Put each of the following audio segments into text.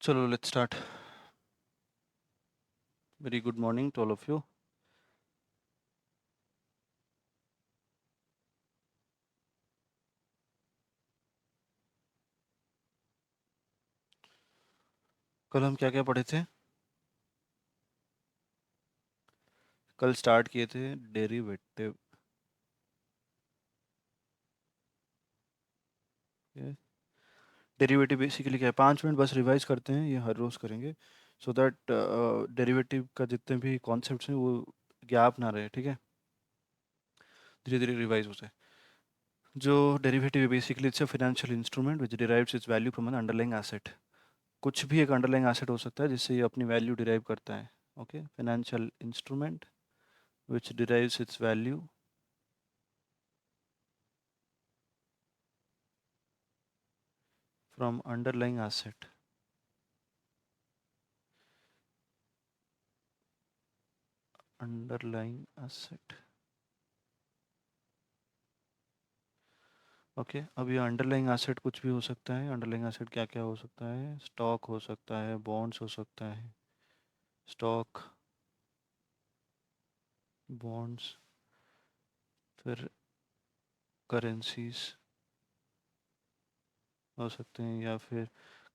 चलो let's start. Very good morning to all of you. कल हम क्या क्या पढ़े थे? कल स्टार्ट किए थे डेरिवेटिव। डेरिवेटिव बेसिकली क्या है? 5 मिनट बस रिवाइज करते हैं, ये हर रोज़ करेंगे सो दैट डेरिवेटिव का जितने भी कॉन्सेप्ट्स हैं वो गैप ना रहे, ठीक है? धीरे धीरे रिवाइज हो जाए। जो डेरिवेटिव है basically it's a financial instrument which derives it's value from N underlying asset. कुछ भी एक अंडरलाइंग एसेट हो सकता है जिससे ये अपनी वैल्यू डिराइव करता है। Okay, financial instrument which derives it's value from underlying asset. Underlying asset. Okay, अब ये अंडरलाइंग एसेट कुछ भी हो सकता है। अंडरलाइंग एसेट क्या क्या हो सकता है? स्टॉक हो सकता है, बॉन्ड्स हो सकता है। स्टॉक, बॉन्ड्स, फिर करेंसीज हो सकते हैं, या फिर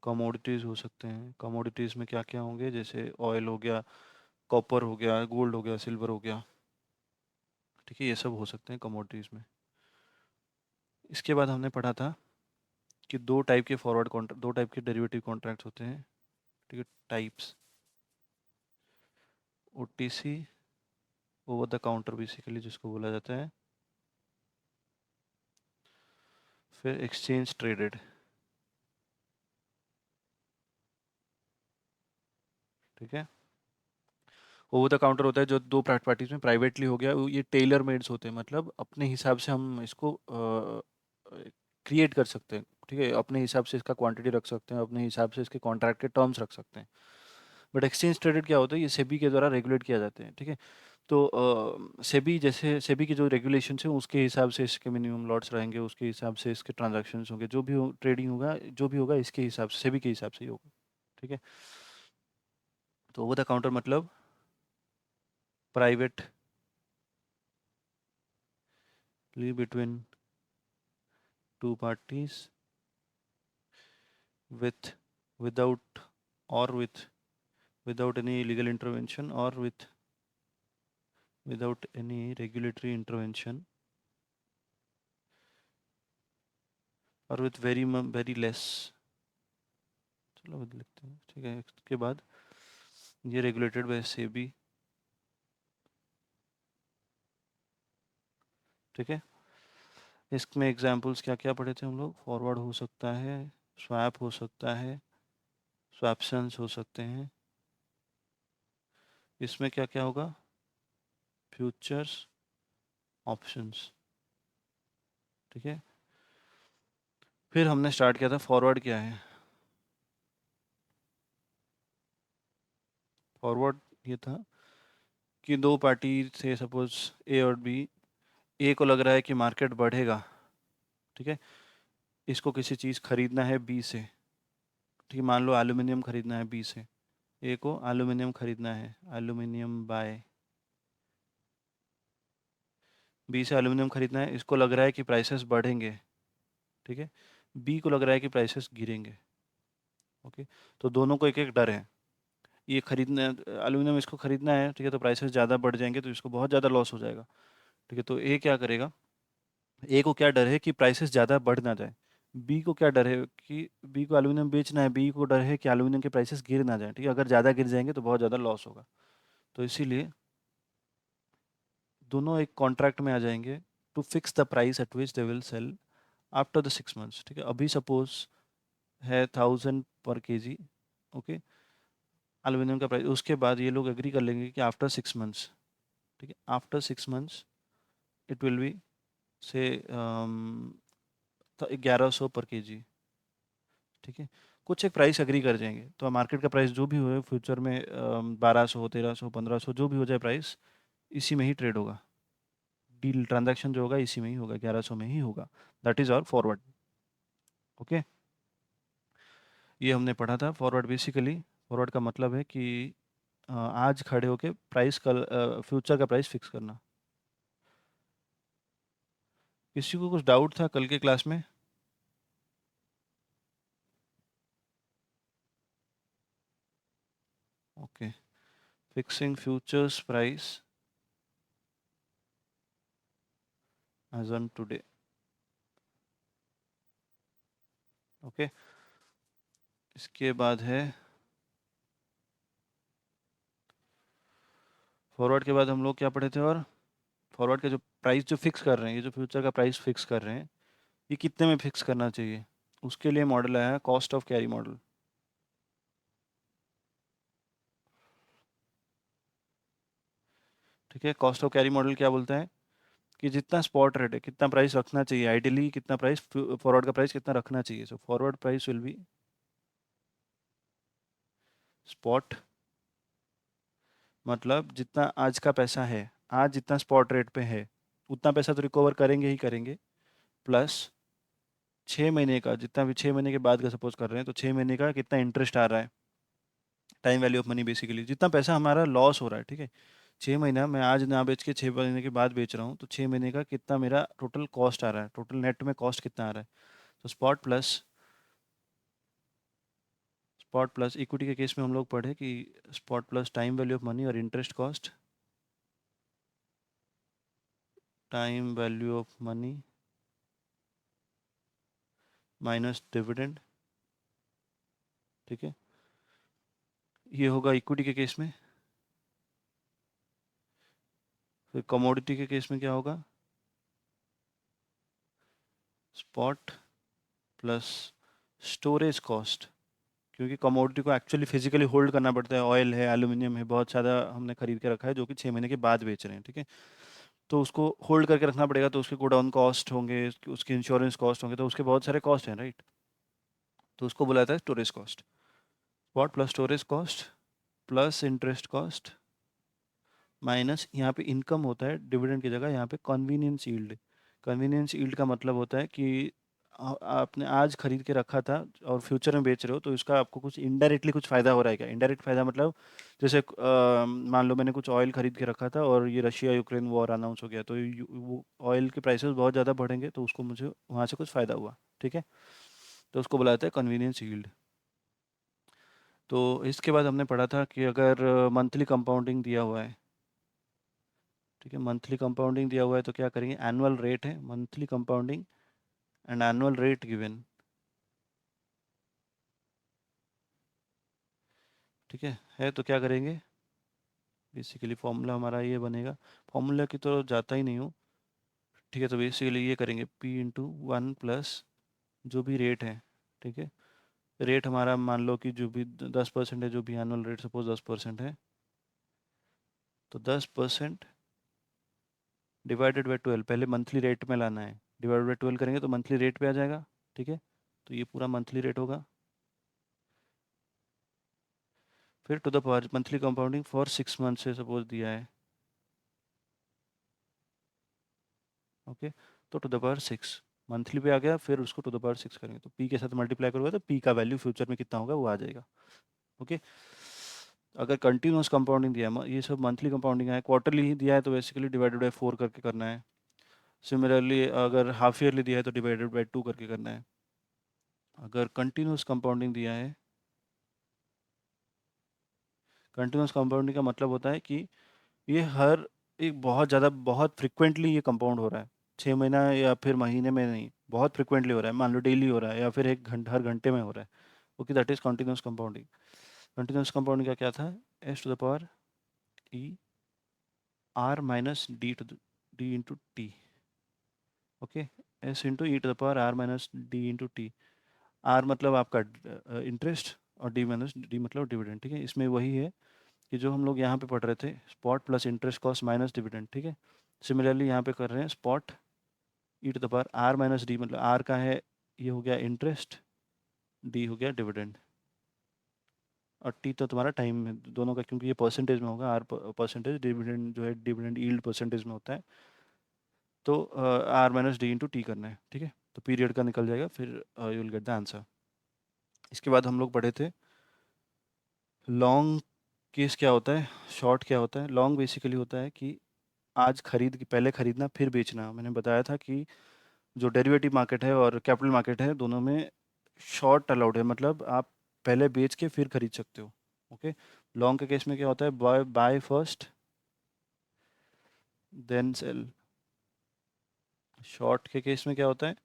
कमोडिटीज़ हो सकते हैं। कमोडिटीज़ में क्या क्या होंगे? जैसे ऑयल हो गया, कॉपर हो गया, गोल्ड हो गया, सिल्वर हो गया, ठीक है? ये सब हो सकते हैं कमोडिटीज़ में। इसके बाद हमने पढ़ा था कि दो टाइप के फॉरवर्ड कॉन्ट्रैक्ट, दो टाइप के डेरिवेटिव कॉन्ट्रैक्ट्स होते हैं, ठीक है? Types, OTC, over the counter basically जिसको बोला जाता है, फिर एक्सचेंज ट्रेडेड, ठीक है? ओवर द काउंटर होता है जो दो पार्टीज में प्राइवेटली हो गया, ये टेलर मेड्स होते हैं, मतलब अपने हिसाब से हम इसको क्रिएट कर सकते हैं, ठीक है? अपने हिसाब से इसका क्वांटिटी रख सकते हैं, अपने हिसाब से इसके कॉन्ट्रैक्ट के टर्म्स रख सकते हैं। बट एक्सचेंज ट्रेडेड क्या होता है? ये सेबी के द्वारा रेगुलेट किया जाते हैं, ठीक है? तो सेबी, जैसे सेबी की जो रेगुलेशन है उसके हिसाब से इसके मिनिमम लॉट्स रहेंगे, उसके हिसाब से इसके ट्रांजैक्शंस होंगे, जो भी ट्रेडिंग होगा, जो भी होगा इसके हिसाब से, सेबी के हिसाब से ही होगा, ठीक है? तो ओवर द काउंटर मतलब private between two parties with, without, or with, without any legal intervention, or with, without any regulatory intervention, or with very less। चलो लिखते हैं, ठीक है? इसके बाद ये रेगुलेटेड बाय सेबी, ठीक है? इसमें एग्जांपल्स क्या क्या पढ़े थे हम लोग? फॉरवर्ड हो सकता है, स्वैप हो सकता है, स्वैप्शंस हो सकते हैं। इसमें क्या क्या होगा? फ्यूचर्स, ऑप्शंस, ठीक है? फिर हमने स्टार्ट किया था फॉरवर्ड क्या है। फॉरवर्ड ये था कि दो पार्टी थे, सपोज ए और बी। ए को लग रहा है कि मार्केट बढ़ेगा, ठीक है? इसको किसी चीज़ खरीदना है बी से, ठीक है? मान लो एल्यूमिनियम खरीदना है बी से। ए को एल्यूमिनियम खरीदना है, एल्यूमिनियम बाय, बी से एल्यूमिनियम खरीदना है। इसको लग रहा है कि प्राइसेस बढ़ेंगे, ठीक है? बी को लग रहा है कि प्राइसेस गिरेंगे। ओके, तो दोनों को एक एक डर है। ये खरीदना, एल्यूमिनियम इसको खरीदना है, ठीक है? तो प्राइसेस ज़्यादा बढ़ जाएंगे तो इसको बहुत ज़्यादा लॉस हो जाएगा, ठीक है? तो ए क्या करेगा? ए को क्या डर है कि प्राइसेस ज़्यादा बढ़ ना जाए। बी को क्या डर है कि बी को एल्यूमिनियम बेचना है, बी को डर है कि एल्यूमिनियम के प्राइसेस गिर ना जाए, ठीक है? अगर ज़्यादा गिर जाएंगे तो बहुत ज़्यादा लॉस होगा। तो इसीलिए दोनों एक कॉन्ट्रैक्ट में आ जाएंगे to fix the price at which they will sell after the 6 months, ठीक है? अभी सपोज है 1000 पर केजी, ओके, एल्यूमिनियम का प्राइस। उसके बाद ये लोग एग्री कर लेंगे कि आफ्टर 6 मंथ्स, ठीक है, after 6 months it will be से 1100 पर केजी, ठीक है? कुछ एक प्राइस एग्री कर जाएंगे तो मार्केट का प्राइस जो भी हो फ्यूचर में 1200, 1300, 1500, जो भी हो जाए प्राइस, इसी में ही ट्रेड होगा। डील ट्रांजैक्शन जो होगा इसी में ही होगा, 1100 में ही होगा। That is our forward, okay? ये हमने पढ़ा था। फॉरवर्ड बेसिकली, फॉरवर्ड का मतलब है कि आज खड़े होके प्राइस कल फ्यूचर का प्राइस फिक्स करना। किसी को कुछ डाउट था कल के क्लास में? Okay, fixing futures price as on today. Okay, इसके बाद है फॉरवर्ड के बाद हम लोग क्या पढ़े थे? और फॉरवर्ड का जो प्राइस जो फिक्स कर रहे हैं, ये जो फ्यूचर का प्राइस फिक्स कर रहे हैं, ये कितने में फिक्स करना चाहिए? उसके लिए मॉडल आया है कॉस्ट ऑफ कैरी मॉडल। ठीक है, कॉस्ट ऑफ कैरी मॉडल क्या बोलता है कि जितना स्पॉट रेट है, कितना प्राइस रखना चाहिए आइडियली, कितना प्राइस फॉरवर्ड का प्राइस कितना रखना चाहिए। So forward price will be spot, मतलब जितना आज का पैसा है, आज जितना स्पॉट रेट पे है उतना पैसा तो रिकवर करेंगे ही करेंगे, प्लस 6 महीने का, जितना भी 6 महीने के बाद का सपोज कर रहे हैं, तो 6 महीने का कितना इंटरेस्ट आ रहा है, time value of money basically, जितना पैसा हमारा लॉस हो रहा है। ठीक है, 6 महीना मैं आज ना बेच के 6 महीने के बाद बेच रहा हूँ, तो 6 महीने का कितना मेरा टोटल कॉस्ट आ रहा है, टोटल नेट में कॉस्ट कितना आ रहा है। तो स्पॉट प्लस इक्विटी के केस में हम लोग पढ़े कि spot plus time value of money और interest cost, time value of money minus dividend. ठीक है, ये होगा इक्विटी के केस में। फिर कमोडिटी के केस में क्या होगा? स्पॉट प्लस स्टोरेज कॉस्ट, क्योंकि कमोडिटी को एक्चुअली फिजिकली होल्ड करना पड़ता है, ऑयल है, एल्यूमिनियम है, बहुत ज़्यादा हमने खरीद के रखा है जो कि 6 महीने के बाद बेच रहे हैं। ठीक है, तो उसको होल्ड करके रखना पड़ेगा, तो उसके गोडाउन कॉस्ट होंगे, उसके इंश्योरेंस कॉस्ट होंगे, तो उसके बहुत सारे कॉस्ट हैं, राइट? तो उसको बुलाया था storage cost. Spot plus storage cost plus interest cost minus, यहाँ पे इनकम होता है डिविडेंड की जगह, यहाँ पे कन्वीनियंस यील्ड। कन्वीनियंस यील्ड का मतलब होता है कि आपने आज खरीद के रखा था और फ्यूचर में बेच रहे हो, तो इसका आपको कुछ इनडायरेक्टली कुछ फ़ायदा हो रहा है क्या? इनडायरेक्ट फ़ायदा मतलब जैसे मान लो मैंने कुछ ऑयल खरीद के रखा था और ये रशिया यूक्रेन वॉर अनाउंस हो गया, तो वो ऑयल के प्राइसेस बहुत ज़्यादा बढ़ेंगे, तो उसको मुझे वहाँ से कुछ फ़ायदा हुआ। ठीक है, तो उसको बुलाते हैं कन्वीनियंस यील्ड। तो इसके बाद हमने पढ़ा था कि अगर मंथली कंपाउंडिंग दिया हुआ है, ठीक है, मंथली कंपाउंडिंग दिया हुआ है, तो क्या करेंगे? एनुअल रेट है monthly compounding and annual rate given. ठीक है तो क्या करेंगे? बेसिकली फॉर्मूला हमारा ये बनेगा, फॉर्मूला की तो जाता ही नहीं हूँ। ठीक है, तो बेसिकली ये करेंगे P/1 प्लस जो भी रेट है। ठीक है, रेट हमारा मान लो कि जो भी 10% है, जो भी एनुअल रेट सपोज 10% है, तो 10% डिवाइडेड बाई 12, पहले मंथली रेट में लाना है, डिवाइडेड बाई 12 करेंगे तो मंथली रेट पे आ जाएगा। ठीक है, तो ये पूरा मंथली रेट होगा। फिर to the power monthly compounding for 6 month से सपोज दिया है। ओके, तो टू द पावर 6 मंथली पे आ गया, फिर उसको टू द पावर 6 करेंगे तो पी के साथ मल्टीप्लाई करोगे तो पी का वैल्यू फ्यूचर में कितना होगा वो आ जाएगा। ओके, अगर कंटिन्यूस कंपाउंडिंग दिया है, ये सब मंथली कंपाउंडिंग है, क्वार्टरली ही दिया है तो बेसिकली डिवाइडेड बाई 4 करके करना है। सिमिलरली अगर हाफ ईयरली दिया है तो डिवाइडेड बाई 2 करके करना है। अगर कंटिन्यूस कंपाउंडिंग दिया है, कंटिन्यूस कंपाउंडिंग का मतलब होता है कि ये हर एक बहुत ज़्यादा बहुत फ्रिक्वेंटली ये कंपाउंड हो रहा है, 6 महीना या फिर महीने में नहीं, बहुत फ्रिक्वेंटली हो रहा है, मान लो डेली हो रहा है या फिर एक घंटा हर घंटे में हो रहा है। Okay, that is continuous compounding. Continuous compounding का क्या था? S to the power E R minus D into T. Okay, S into E to the power R minus D into T. R मतलब आपका इंटरेस्ट और D minus D मतलब dividend. ठीक है, इसमें वही है कि जो हम लोग यहाँ पे पढ़ रहे थे, spot plus interest cost minus dividend. ठीक है, सिमिलरली यहाँ पे कर रहे हैं spot E to the power R minus D, मतलब आर का है, ये हो गया इंटरेस्ट, डी हो गया डिविडेंड, और टी तो तुम्हारा टाइम है दोनों का, क्योंकि ये परसेंटेज में होगा, आर परसेंटेज, डिविडेंड जो है डिविडेंड यील्ड परसेंटेज में होता है, तो R minus D into T करना है। ठीक है, तो पीरियड का निकल जाएगा, फिर you will get the answer. इसके बाद हम लोग पढ़े थे लॉन्ग केस क्या होता है, शॉर्ट क्या होता है। लॉन्ग बेसिकली होता है कि आज खरीद के पहले खरीदना फिर बेचना। मैंने बताया था कि जो डेरिवेटिव मार्केट है और कैपिटल मार्केट है दोनों में शॉर्ट अलाउड है, मतलब आप पहले बेच के फिर खरीद सकते हो। ओके। लॉन्ग के केस में क्या होता है, buy buy first then sell. Short के केस में क्या होता है,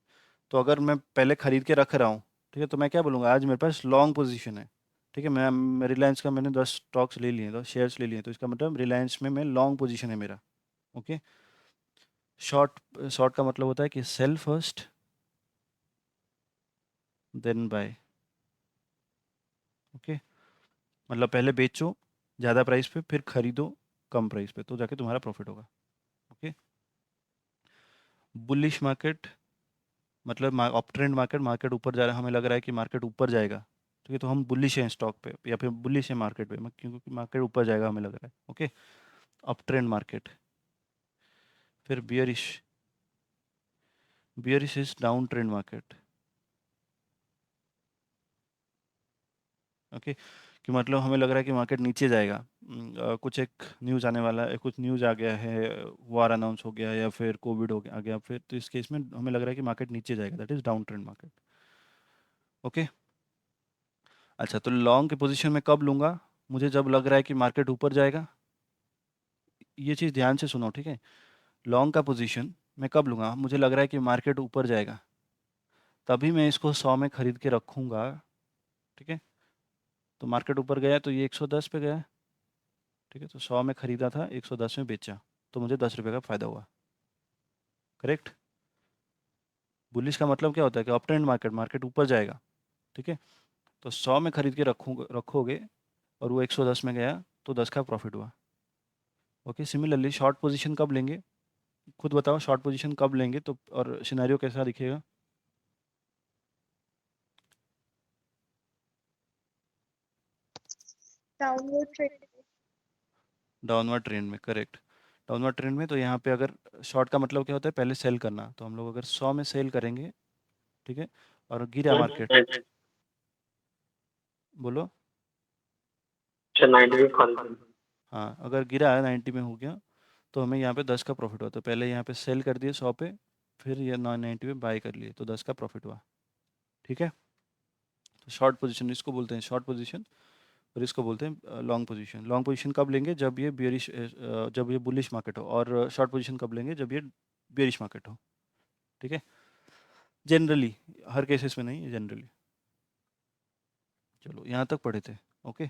तो अगर मैं पहले खरीद के रख रहा हूँ, ठीक है, तो मैं क्या बोलूँगा, आज मेरे पास लॉन्ग पोजीशन है, ठीक है, मैं रिलायंस का मैंने 10 स्टॉक्स ले लिए, 10 शेयर्स ले लिए, तो इसका मतलब रिलायंस में मैं लॉन्ग पोजीशन है मेरा। ओके। शॉर्ट शॉर्ट का मतलब होता है कि sell first then buy. Okay. मतलब पहले बेचो ज़्यादा प्राइस पे, फिर खरीदो कम प्राइस पे, तो जाके तुम्हारा प्रॉफिट होगा। ओके। बुलिश मार्केट मतलब अप ट्रेंड मार्केट, मार्केट ऊपर जा रहा है, हमें लग रहा है कि मार्केट ऊपर जाएगा, ठीक है, तो हम बुलिश हैं स्टॉक पे या फिर बुलिश है मार्केट पे, क्योंकि मार्केट ऊपर जाएगा हमें लग रहा है। ओके। Up trend market. फिर bearish, bearish is down trend market. Okay. कि मतलब हमें लग रहा है कि मार्केट नीचे जाएगा, कुछ एक न्यूज़ आने वाला है, कुछ न्यूज़ आ गया है, वार अनाउंस हो गया या फिर कोविड हो गया आ गया, फिर तो इस केस में हमें लग रहा है कि मार्केट नीचे जाएगा, that is down trend market. Okay. अच्छा, तो लॉन्ग की पोजीशन में कब लूँगा, मुझे जब लग रहा है कि मार्केट ऊपर जाएगा। ये चीज़ ध्यान से सुनो, ठीक है। लॉन्ग का पोजीशन मैं कब लूँगा, मुझे लग रहा है कि मार्केट ऊपर जाएगा, तभी मैं इसको 100 में खरीद के रखूँगा। ठीक है। तो मार्केट ऊपर गया तो ये 110 पे गया, ठीक है, तो 100 में खरीदा था, 110 में बेचा, तो मुझे 10 रुपये का फ़ायदा हुआ। करेक्ट। बुलिश का मतलब क्या होता है कि अप ट्रेंड मार्केट, मार्केट ऊपर जाएगा, ठीक है, तो 100 में खरीद के रखोगे और वो 110 में गया, तो 10 का प्रॉफिट हुआ। ओके। सिमिलरली शॉर्ट पोजीशन कब लेंगे, खुद बताओ, शॉर्ट पोजीशन कब लेंगे तो और सिनेरियो कैसा दिखेगा। Downward trend. डाउनवर्ड ट्रेंड में, करेक्ट। डाउनवर्ड ट्रेंड में, तो यहाँ पे अगर शॉर्ट का मतलब क्या होता है, पहले सेल करना, तो हम लोग अगर 100 में सेल करेंगे, ठीक है, और गिरा मार्केट, बोलो। अच्छा, 90 में खरीद। हाँ, अगर गिरा है 90 में हो गया, तो हमें यहाँ पे 10 का प्रॉफिट हुआ, तो पहले यहाँ पे सेल कर दिए 100 पे, फिर ये 90 में बाय कर लिए, तो 10 का प्रॉफिट हुआ। ठीक है। तो शॉर्ट पोजीशन इसको बोलते हैं, शॉर्ट पोजीशन, और इसको बोलते हैं लॉन्ग पोजीशन। लॉन्ग पोजीशन कब लेंगे, जब ये बियरिश, जब ये बुलिश मार्केट हो, और शॉर्ट पोजीशन कब लेंगे, जब ये बियरिश मार्केट हो। ठीक है। जनरली, हर केसेस में नहीं, जनरली। चलो, यहाँ तक पढ़े थे। ओके।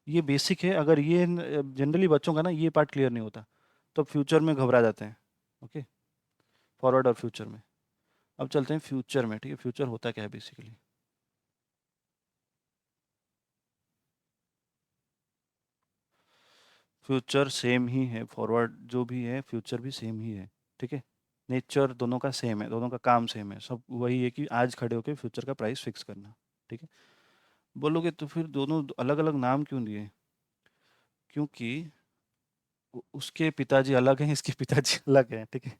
ये बेसिक है, अगर ये जनरली बच्चों का ना ये पार्ट क्लियर नहीं होता, तो फ्यूचर में घबरा जाते हैं। ओके। फॉरवर्ड और फ्यूचर में। अब चलते हैं फ्यूचर में, ठीक है, फ्यूचर होता क्या है बेसिकली। फ्यूचर सेम ही है, फॉरवर्ड जो भी है फ्यूचर भी सेम ही है, ठीक है। नेचर दोनों का सेम है, दोनों का काम सेम है, सब वही है कि आज खड़े होकर फ्यूचर का प्राइस फिक्स करना। ठीक है। बोलोगे तो फिर दोनों अलग अलग नाम क्यों दिए, क्योंकि उसके पिताजी अलग हैं, इसके पिताजी अलग हैं, ठीक है।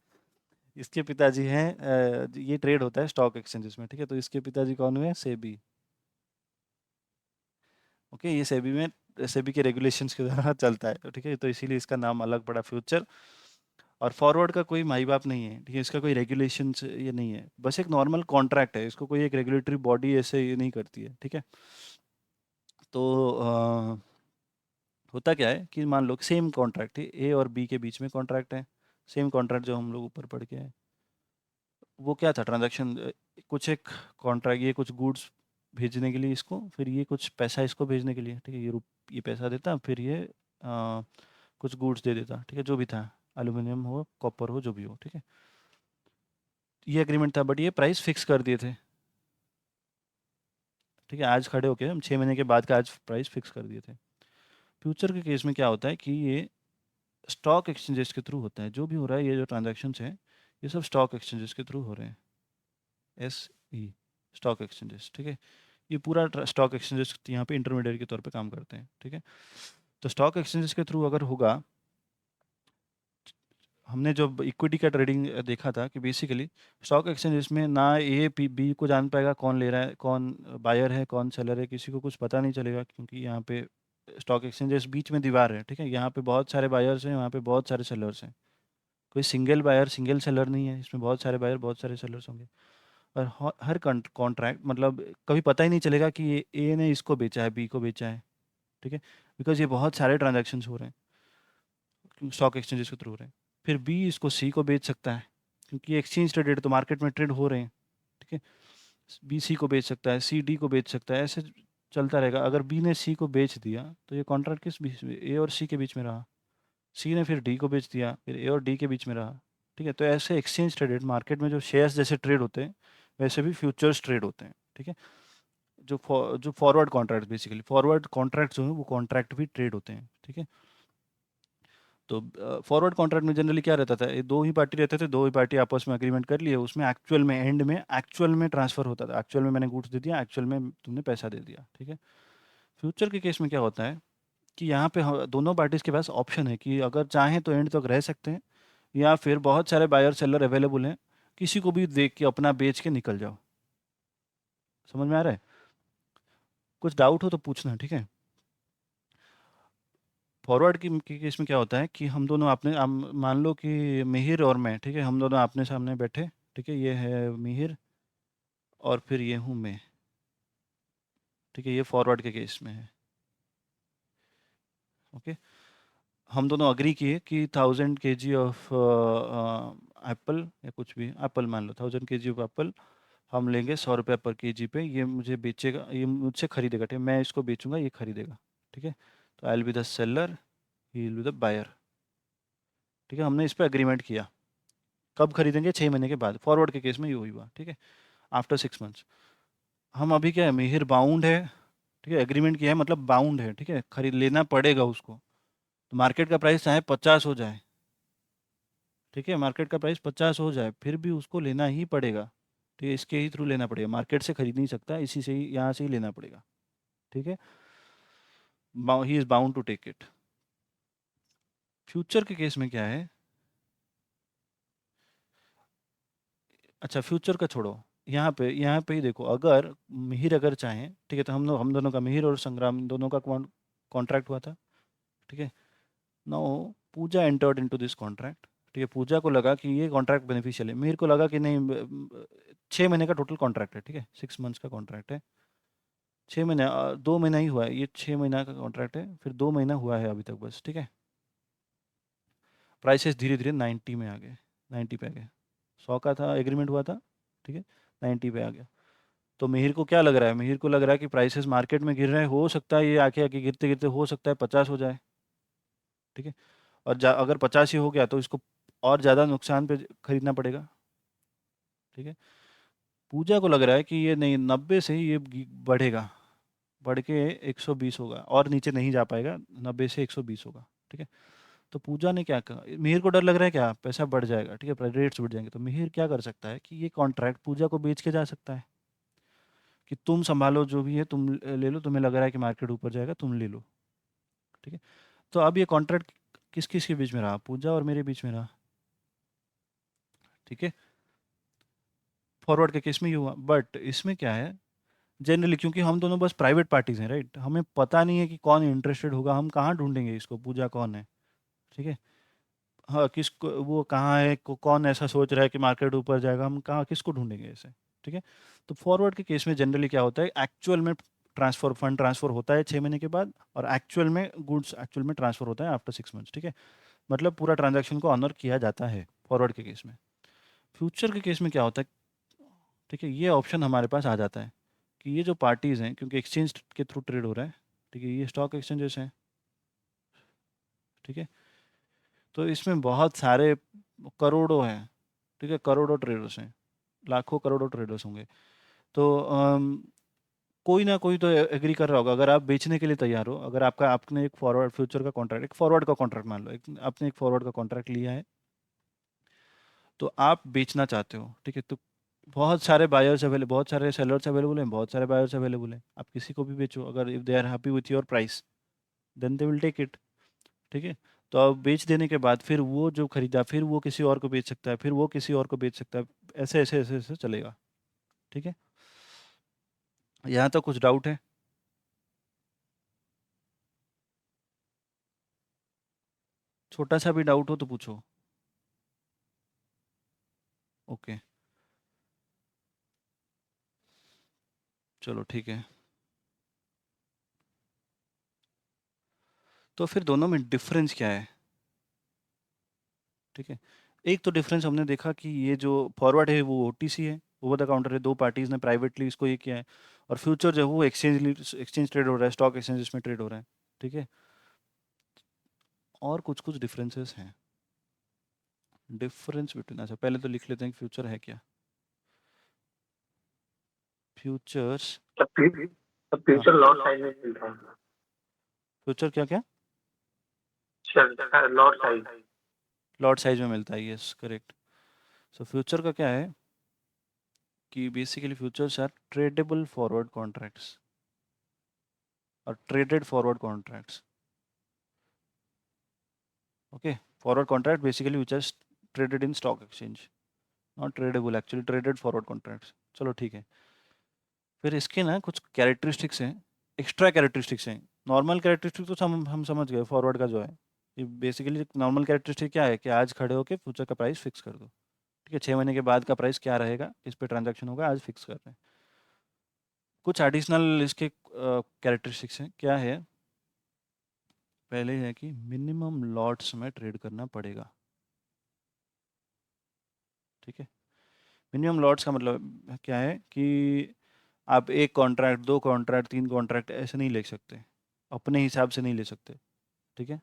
इसके पिताजी हैं, ये ट्रेड होता है स्टॉक एक्सचेंजेस में, ठीक है, तो इसके पिताजी कौन हुए, सेबी। ओके। ये सेबी में, सेबी के रेगुलेशंस के द्वारा चलता है, तो ठीक है, तो इसीलिए इसका नाम अलग पड़ा फ्यूचर। और फॉरवर्ड का कोई माई बाप नहीं है, ठीक है, इसका कोई रेगुलेशंस ये नहीं है, बस एक नॉर्मल कॉन्ट्रैक्ट है, इसको कोई एक रेगुलेटरी बॉडी ऐसे ये नहीं करती है, ठीक है। तो होता क्या है कि मान लो सेम कॉन्ट्रैक्ट है, ए और बी के बीच में कॉन्ट्रैक्ट है, सेम कॉन्ट्रैक्ट जो हम लोग ऊपर पढ़ के आए, वो क्या था, ट्रांजैक्शन, कुछ एक कॉन्ट्रैक्ट, ये कुछ गुड्स भेजने के लिए इसको, फिर ये कुछ पैसा इसको भेजने के लिए, ठीक है, ये पैसा देता, फिर ये कुछ गुड्स दे देता, ठीक है, जो भी था, एल्यूमिनियम हो, कॉपर हो, जो भी हो, ठीक है। ये एग्रीमेंट था, बट ये प्राइस फिक्स कर दिए थे, ठीक है, आज खड़े होके हम 6 महीने के बाद का आज प्राइस फिक्स कर दिए थे। फ्यूचर के केस में क्या होता है कि ये स्टॉक एक्सचेंजेस के थ्रू होता है, जो भी हो रहा है, ये जो ट्रांजैक्शंस हैं, ये सब स्टॉक एक्सचेंजेस के थ्रू हो रहे हैं। एस ई, स्टॉक एक्सचेंजेस, ठीक है। ये पूरा स्टॉक एक्सचेंजेस यहाँ पे इंटरमीडिएट के तौर पे काम करते हैं, ठीक है। तो स्टॉक एक्सचेंजेस के थ्रू अगर होगा, हमने जो इक्विटी का ट्रेडिंग देखा था कि बेसिकली स्टॉक एक्सचेंजेस में ना ए पी बी को जान पाएगा कौन ले रहा है, कौन बायर है, कौन सेलर है, किसी को कुछ पता नहीं चलेगा, क्योंकि यहाँ पे स्टॉक एक्सचेंजेस बीच में दीवार है, ठीक है। यहाँ पे बहुत सारे बायर्स हैं, वहाँ पे बहुत सारे सेलर्स हैं। कोई सिंगल बायर सिंगल सेलर नहीं है, इसमें बहुत सारे बायर बहुत सारे सेलर्स होंगे। और हर कॉन्ट्रैक्ट मतलब कभी पता ही नहीं चलेगा कि ये ए ने इसको बेचा है, बी को बेचा है, ठीक है। बिकॉज ये बहुत सारे ट्रांजेक्शन्स हो रहे हैं, स्टॉक एक्सचेंजेस के थ्रू हो रहे हैं। फिर बी इसको सी को बेच सकता है, क्योंकि एक्सचेंज ट्रेडेड तो मार्केट में ट्रेड हो रहे हैं, ठीक है। बी सी को बेच सकता है, सी डी को बेच सकता है, ऐसे चलता रहेगा। अगर बी ने सी को बेच दिया तो ये कॉन्ट्रैक्ट किस बीच में, ए और सी के बीच में रहा। सी ने फिर डी को बेच दिया, फिर ए और डी के बीच में रहा, ठीक है। तो ऐसे एक्सचेंज ट्रेडेड मार्केट में जो शेयर्स जैसे ट्रेड होते हैं, वैसे भी फ्यूचर्स ट्रेड होते हैं, ठीक है। जो forward contract, basically forward contract जो है वो कॉन्ट्रैक्ट भी ट्रेड होते हैं, ठीक है। तो फॉरवर्ड कॉन्ट्रैक्ट में जनरली क्या रहता था, ये दो ही पार्टी रहते थे, दो ही पार्टी आपस में एग्रीमेंट कर लिए, उसमें एक्चुअल में एंड में एक्चुअल में ट्रांसफर होता था, एक्चुअल में मैंने गुड्स दे दिया, एक्चुअल में तुमने पैसा दे दिया, ठीक है। फ्यूचर के केस में क्या होता है कि यहाँ पे दोनों पार्टीज के पास ऑप्शन है कि अगर चाहें तो एंड तक रह सकते हैं, या फिर बहुत सारे बायर सेलर अवेलेबल हैं, किसी को भी देख के अपना बेच के निकल जाओ। समझ में आ रहा है? कुछ डाउट हो तो पूछना, ठीक है। फॉरवर्ड की केस में क्या होता है कि हम दोनों आपने मान लो कि मिहिर और मैं, ठीक है, हम दोनों आपने सामने बैठे, ठीक है। ये है मिहिर और फिर ये हूँ मैं, ठीक है। ये फॉरवर्ड के केस में है, ओके। हम दोनों अग्री किए कि 1000 kg ऑफ एप्पल, या कुछ भी एप्पल मान लो, 1000 kg ऑफ एप्पल हम लेंगे 100 रुपये पर केजी पे। ये मुझे बेचेगा, ये मुझसे खरीदेगा, ठीक है। मैं इसको बेचूंगा, ये खरीदेगा, ठीक है। तो I will be the seller, he will be the buyer, ठीक है। हमने इस पर अग्रीमेंट किया। कब खरीदेंगे? 6 महीने के बाद। फॉरवर्ड के केस में ये हुआ, ठीक है, आफ्टर 6 मंथ्स। हम अभी क्या है, मिहिर बाउंड है, ठीक है। एग्रीमेंट किया है मतलब बाउंड है, ठीक है, खरीद लेना पड़ेगा उसको। तो मार्केट का प्राइस चाहे 50 हो जाए, ठीक है, मार्केट का प्राइस 50 हो जाए, फिर भी उसको लेना ही पड़ेगा, ठीक है। इसके ही थ्रू लेना पड़ेगा, मार्केट से खरीद नहीं सकता, इसी से ही, यहाँ से ही लेना पड़ेगा, ठीक है। He is bound to take it. Future के केस में क्या है, अच्छा फ्यूचर का छोड़ो, यहाँ पे ही देखो, अगर मिहिर अगर चाहें, ठीक है, तो हम दोनों का, मिहिर और संग्राम दोनों का कॉन्ट्रैक्ट हुआ था, ठीक है। Now Pooja entered into this contract, ठीक है। पूजा को लगा कि ये कॉन्ट्रैक्ट बेनिफिशियल है, मिहिर को लगा कि नहीं, 6 महीने का टोटल कॉन्ट्रैक्ट है, ठीक है, 6 मंथ्स का कॉन्ट्रैक्ट है। 6 महीने, 2 महीना ही हुआ है, ये 6 महीना का कॉन्ट्रैक्ट है, फिर 2 महीना हुआ है अभी तक बस, ठीक है। प्राइसेस धीरे धीरे 90 में आ गए, 90 पे आ गए। 100 का था, एग्रीमेंट हुआ था, ठीक है, 90 पे आ गया। तो मिहिर को क्या लग रहा है, मिहिर को लग रहा है कि प्राइसेस मार्केट में गिर रहे हैं, हो सकता है ये आके आके गिरते गिरते हो सकता है 50 हो जाए, ठीक है। और अगर 50 ही हो गया तो इसको और ज़्यादा नुकसान पे खरीदना पड़ेगा, ठीक है। पूजा को लग रहा है कि ये नहीं, 90 से ही ये बढ़ेगा, बढ़ के 120 होगा, और नीचे नहीं जा पाएगा, 90 से 120 होगा, ठीक है। तो पूजा ने क्या कहा, मिहिर को डर लग रहा है क्या, पैसा बढ़ जाएगा, ठीक है, रेट्स बढ़ जाएंगे। तो मिहिर क्या कर सकता है कि ये कॉन्ट्रैक्ट पूजा को बेच के जा सकता है कि तुम संभालो, जो भी है तुम ले लो, तुम्हें लग रहा है कि मार्केट ऊपर जाएगा, तुम ले लो, ठीक है। तो अब ये कॉन्ट्रैक्ट किस किस के बीच में रहा, पूजा और मेरे बीच में रहा, ठीक है। फॉरवर्ड के केस में ये हुआ, बट इसमें क्या है, जनरली क्योंकि हम दोनों बस प्राइवेट पार्टीज हैं, राइट, हमें पता नहीं है कि कौन इंटरेस्टेड होगा, हम कहाँ ढूंढेंगे इसको, पूजा कौन है, ठीक है। हाँ, वो कहाँ है, कौन ऐसा सोच रहा है कि मार्केट ऊपर जाएगा, हम कहाँ किसको ढूंढेंगे ऐसे, ठीक है। तो फॉरवर्ड के केस में जनरली क्या होता है, एक्चुअल में फंड ट्रांसफर होता है 6 महीने के बाद, और एक्चुअल में गुड्स एक्चुअल में ट्रांसफर होता है आफ्टर 6 मंथ्स, ठीक है। मतलब पूरा ट्रांजैक्शन को ऑनर किया जाता है फॉरवर्ड के केस में। फ्यूचर के केस में क्या होता है, ठीक है, ये ऑप्शन हमारे पास आ जाता है कि ये जो पार्टीज़ हैं, क्योंकि एक्सचेंज के थ्रू ट्रेड हो रहा है, ठीक है, ये स्टॉक एक्सचेंजेस हैं, ठीक है। तो इसमें बहुत सारे करोड़ों हैं, ठीक है, करोड़ों ट्रेडर्स हैं, लाखों करोड़ों ट्रेडर्स होंगे। तो कोई ना कोई तो एग्री कर रहा होगा, अगर आप बेचने के लिए तैयार हो, अगर आपने एक फॉरवर्ड फ्यूचर का कॉन्ट्रैक्ट, एक फॉरवर्ड का कॉन्ट्रैक्ट मान लो, आपने एक फॉरवर्ड का कॉन्ट्रैक्ट लिया है, तो आप बेचना चाहते हो, ठीक है। तो बहुत सारे सेलर्स अवेलेबल हैं, बहुत सारे बायर्स अवेलेबल हैं, आप किसी को भी बेचो, अगर if they are happy with your price, then they will take it, ठीक है। तो अब बेच देने के बाद फिर वो जो खरीदा फिर वो किसी और को बेच सकता है, फिर वो किसी और को बेच सकता है, ऐसे ऐसे ऐसे ऐसे चलेगा। ठीक है, यहाँ तक कुछ डाउट है? छोटा सा भी डाउट हो तो पूछो। ओके, चलो ठीक है। तो फिर दोनों में डिफरेंस क्या है? ठीक है, एक तो डिफरेंस हमने देखा कि ये जो फॉरवर्ड है वो ओटीसी है, ओवर द काउंटर है, दो पार्टीज ने प्राइवेटली इसको ये किया है। और फ्यूचर जो है वो एक्सचेंज ट्रेड हो रहा है, स्टॉक एक्सचेंज में ट्रेड हो रहा है। ठीक है, और कुछ कुछ डिफरेंसेस हैं। डिफरेंस बिटवीन, अच्छा पहले तो लिख लेते हैं कि फ्यूचर है क्या। फ्यूचर्स, The fu- the हाँ, future lot size में मिलता है। फ्यूचर क्या क्या? Lot size. लॉट साइज में मिलता है, यस करेक्ट। सो फ्यूचर का क्या है कि basically futures are tradable forward contracts और traded forward contracts. Okay, forward contract basically which are traded in stock exchange, not tradable actually, traded forward contracts. चलो ठीक है, फिर इसके ना कुछ कैरेक्टरिस्टिक्स हैं, एक्स्ट्रा कैरेक्टरिस्टिक्स हैं। नॉर्मल कैरेक्टरिस्टिक तो हम समझ गए फॉरवर्ड का जो है, ये बेसिकली नॉर्मल कैरेक्टरिस्टिक क्या है कि आज खड़े होके फ्यूचर का प्राइस फिक्स कर दो। ठीक है, 6 महीने के बाद का प्राइस क्या रहेगा, इस पे ट्रांजैक्शन होगा, आज फिक्स कर रहे हैं। कुछ एडिशनल इसके कैरेक्टरिस्टिक्स हैं, क्या है? पहले है कि मिनिमम लॉट्स में ट्रेड करना पड़ेगा। ठीक है, मिनिमम लॉट्स का मतलब क्या है कि आप एक कॉन्ट्रैक्ट, दो कॉन्ट्रैक्ट, तीन कॉन्ट्रैक्ट ऐसे नहीं ले सकते, अपने हिसाब से नहीं ले सकते। ठीक है,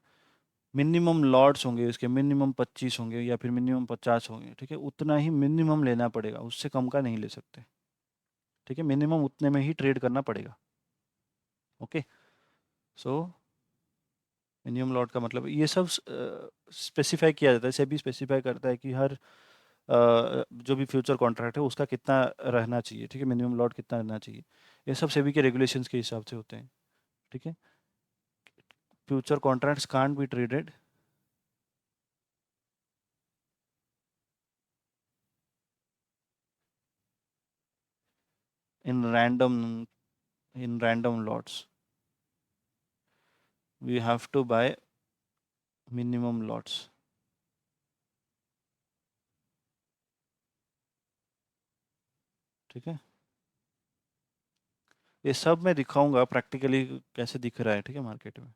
मिनिमम लॉट्स होंगे इसके, मिनिमम 25 होंगे या फिर मिनिमम 50 होंगे। ठीक है, उतना ही मिनिमम लेना पड़ेगा, उससे कम का नहीं ले सकते। ठीक है, मिनिमम उतने में ही ट्रेड करना पड़ेगा। ओके, सो मिनिमम लॉट का मतलब ये सब स्पेसिफाई किया जाता है, सेबी स्पेसिफाई करता है कि हर जो भी फ्यूचर कॉन्ट्रैक्ट है उसका कितना रहना चाहिए। ठीक है, मिनिमम लॉट कितना रहना चाहिए, ये सब सेबी के रेगुलेशंस के हिसाब से होते हैं। ठीक है, future contracts can't be traded in random lots, we have to buy minimum lots. ठीक है, ये सब मैं दिखाऊंगा प्रैक्टिकली कैसे दिख रहा है। ठीक है, मार्केट में।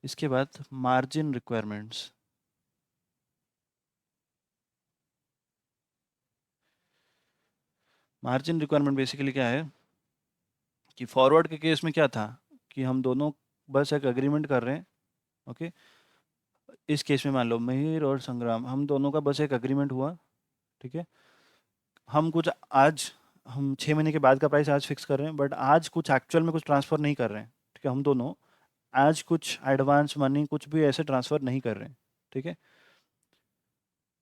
इसके बाद margin requirements. Margin requirement basically क्या है कि फॉरवर्ड के केस में क्या था कि हम दोनों बस एक एग्रीमेंट कर रहे हैं। ओके, इस केस में मान लो मिहिर और संग्राम, हम दोनों का बस एक एग्रीमेंट हुआ। ठीक है, हम कुछ आज, हम 6 महीने के बाद का प्राइस आज फिक्स कर रहे हैं, बट आज कुछ एक्चुअल में कुछ ट्रांसफ़र नहीं कर रहे हैं। ठीक है, हम दोनों आज कुछ एडवांस मनी कुछ भी ऐसे ट्रांसफ़र नहीं कर रहे हैं। ठीक है,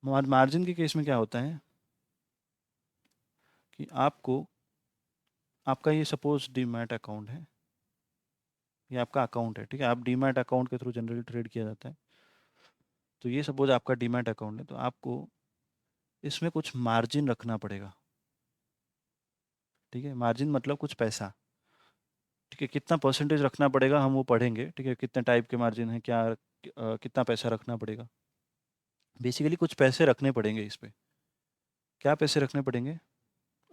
मार्जिन के केस में क्या होता है कि आपको, आपका ये सपोज डीमैट अकाउंट है, ये आपका अकाउंट है। ठीक है, आप डीमैट अकाउंट के थ्रू जनरली ट्रेड किया जाता है। तो ये सपोज आपका डीमैट अकाउंट है, तो आपको इसमें कुछ मार्जिन रखना पड़ेगा। ठीक है, मार्जिन मतलब कुछ पैसा। ठीक है, कितना परसेंटेज रखना पड़ेगा हम वो पढ़ेंगे। ठीक है, कितने टाइप के मार्जिन है, क्या कितना पैसा रखना पड़ेगा। बेसिकली कुछ पैसे रखने पड़ेंगे इस पे। क्या पैसे रखने पड़ेंगे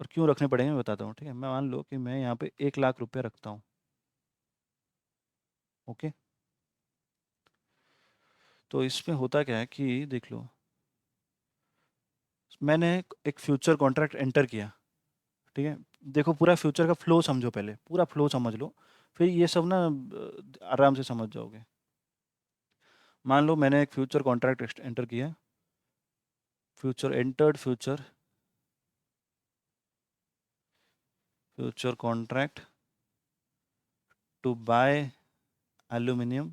और क्यों रखने पड़ेंगे मैं बताता हूँ। ठीक है, मैं मान लो कि मैं यहाँ पे 1 लाख रुपये रखता हूँ। ओके, तो इसमें होता क्या है कि देख लो, मैंने एक फ्यूचर कॉन्ट्रैक्ट एंटर किया। ठीक है, देखो पूरा फ्यूचर का फ्लो समझो, पहले पूरा फ्लो समझ लो, फिर ये सब ना आराम से समझ जाओगे। मान लो मैंने एक फ्यूचर कॉन्ट्रैक्ट एंटर किया, future entered, future contract to buy aluminium,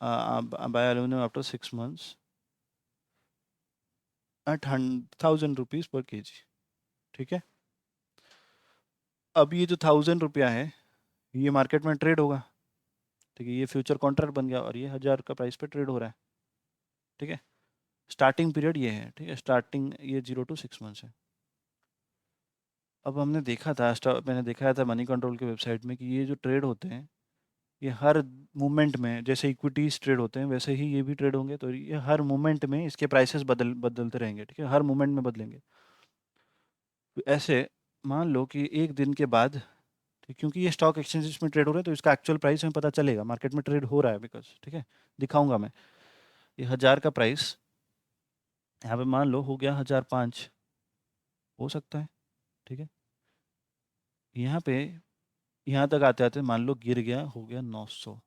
buy aluminium after 6 months at 1,000 rupees पर केजी। ठीक है, अब ये जो 1,000 रुपया है ये मार्केट में ट्रेड होगा। ठीक है, ये फ्यूचर कॉन्ट्रैक्ट बन गया और ये 1000 का प्राइस पे ट्रेड हो रहा है। ठीक है, स्टार्टिंग पीरियड ये है। ठीक है, स्टार्टिंग ये 0 to 6 मंथ्स है। अब हमने देखा था मैंने दिखाया था मनी कंट्रोल की वेबसाइट में कि ये जो ट्रेड होते हैं ये हर मूवमेंट में, जैसे इक्विटीज ट्रेड होते हैं वैसे ही ये भी ट्रेड होंगे। तो ये हर मूवमेंट में इसके प्राइसेस बदलते रहेंगे। ठीक है, हर मूवमेंट में बदलेंगे। तो ऐसे मान लो कि एक दिन के बाद, ठीक, क्योंकि ये स्टॉक एक्सचेंजेस में ट्रेड हो रहे हैं तो इसका एक्चुअल प्राइस हमें पता चलेगा, मार्केट में ट्रेड हो रहा है बिकॉज। ठीक है, दिखाऊंगा मैं। ये 1000 का प्राइस यहाँ पे मान लो हो गया 1005, हो सकता है। ठीक है, यहाँ पे यहाँ तक आते आते मान लो गिर गया, हो गया 900।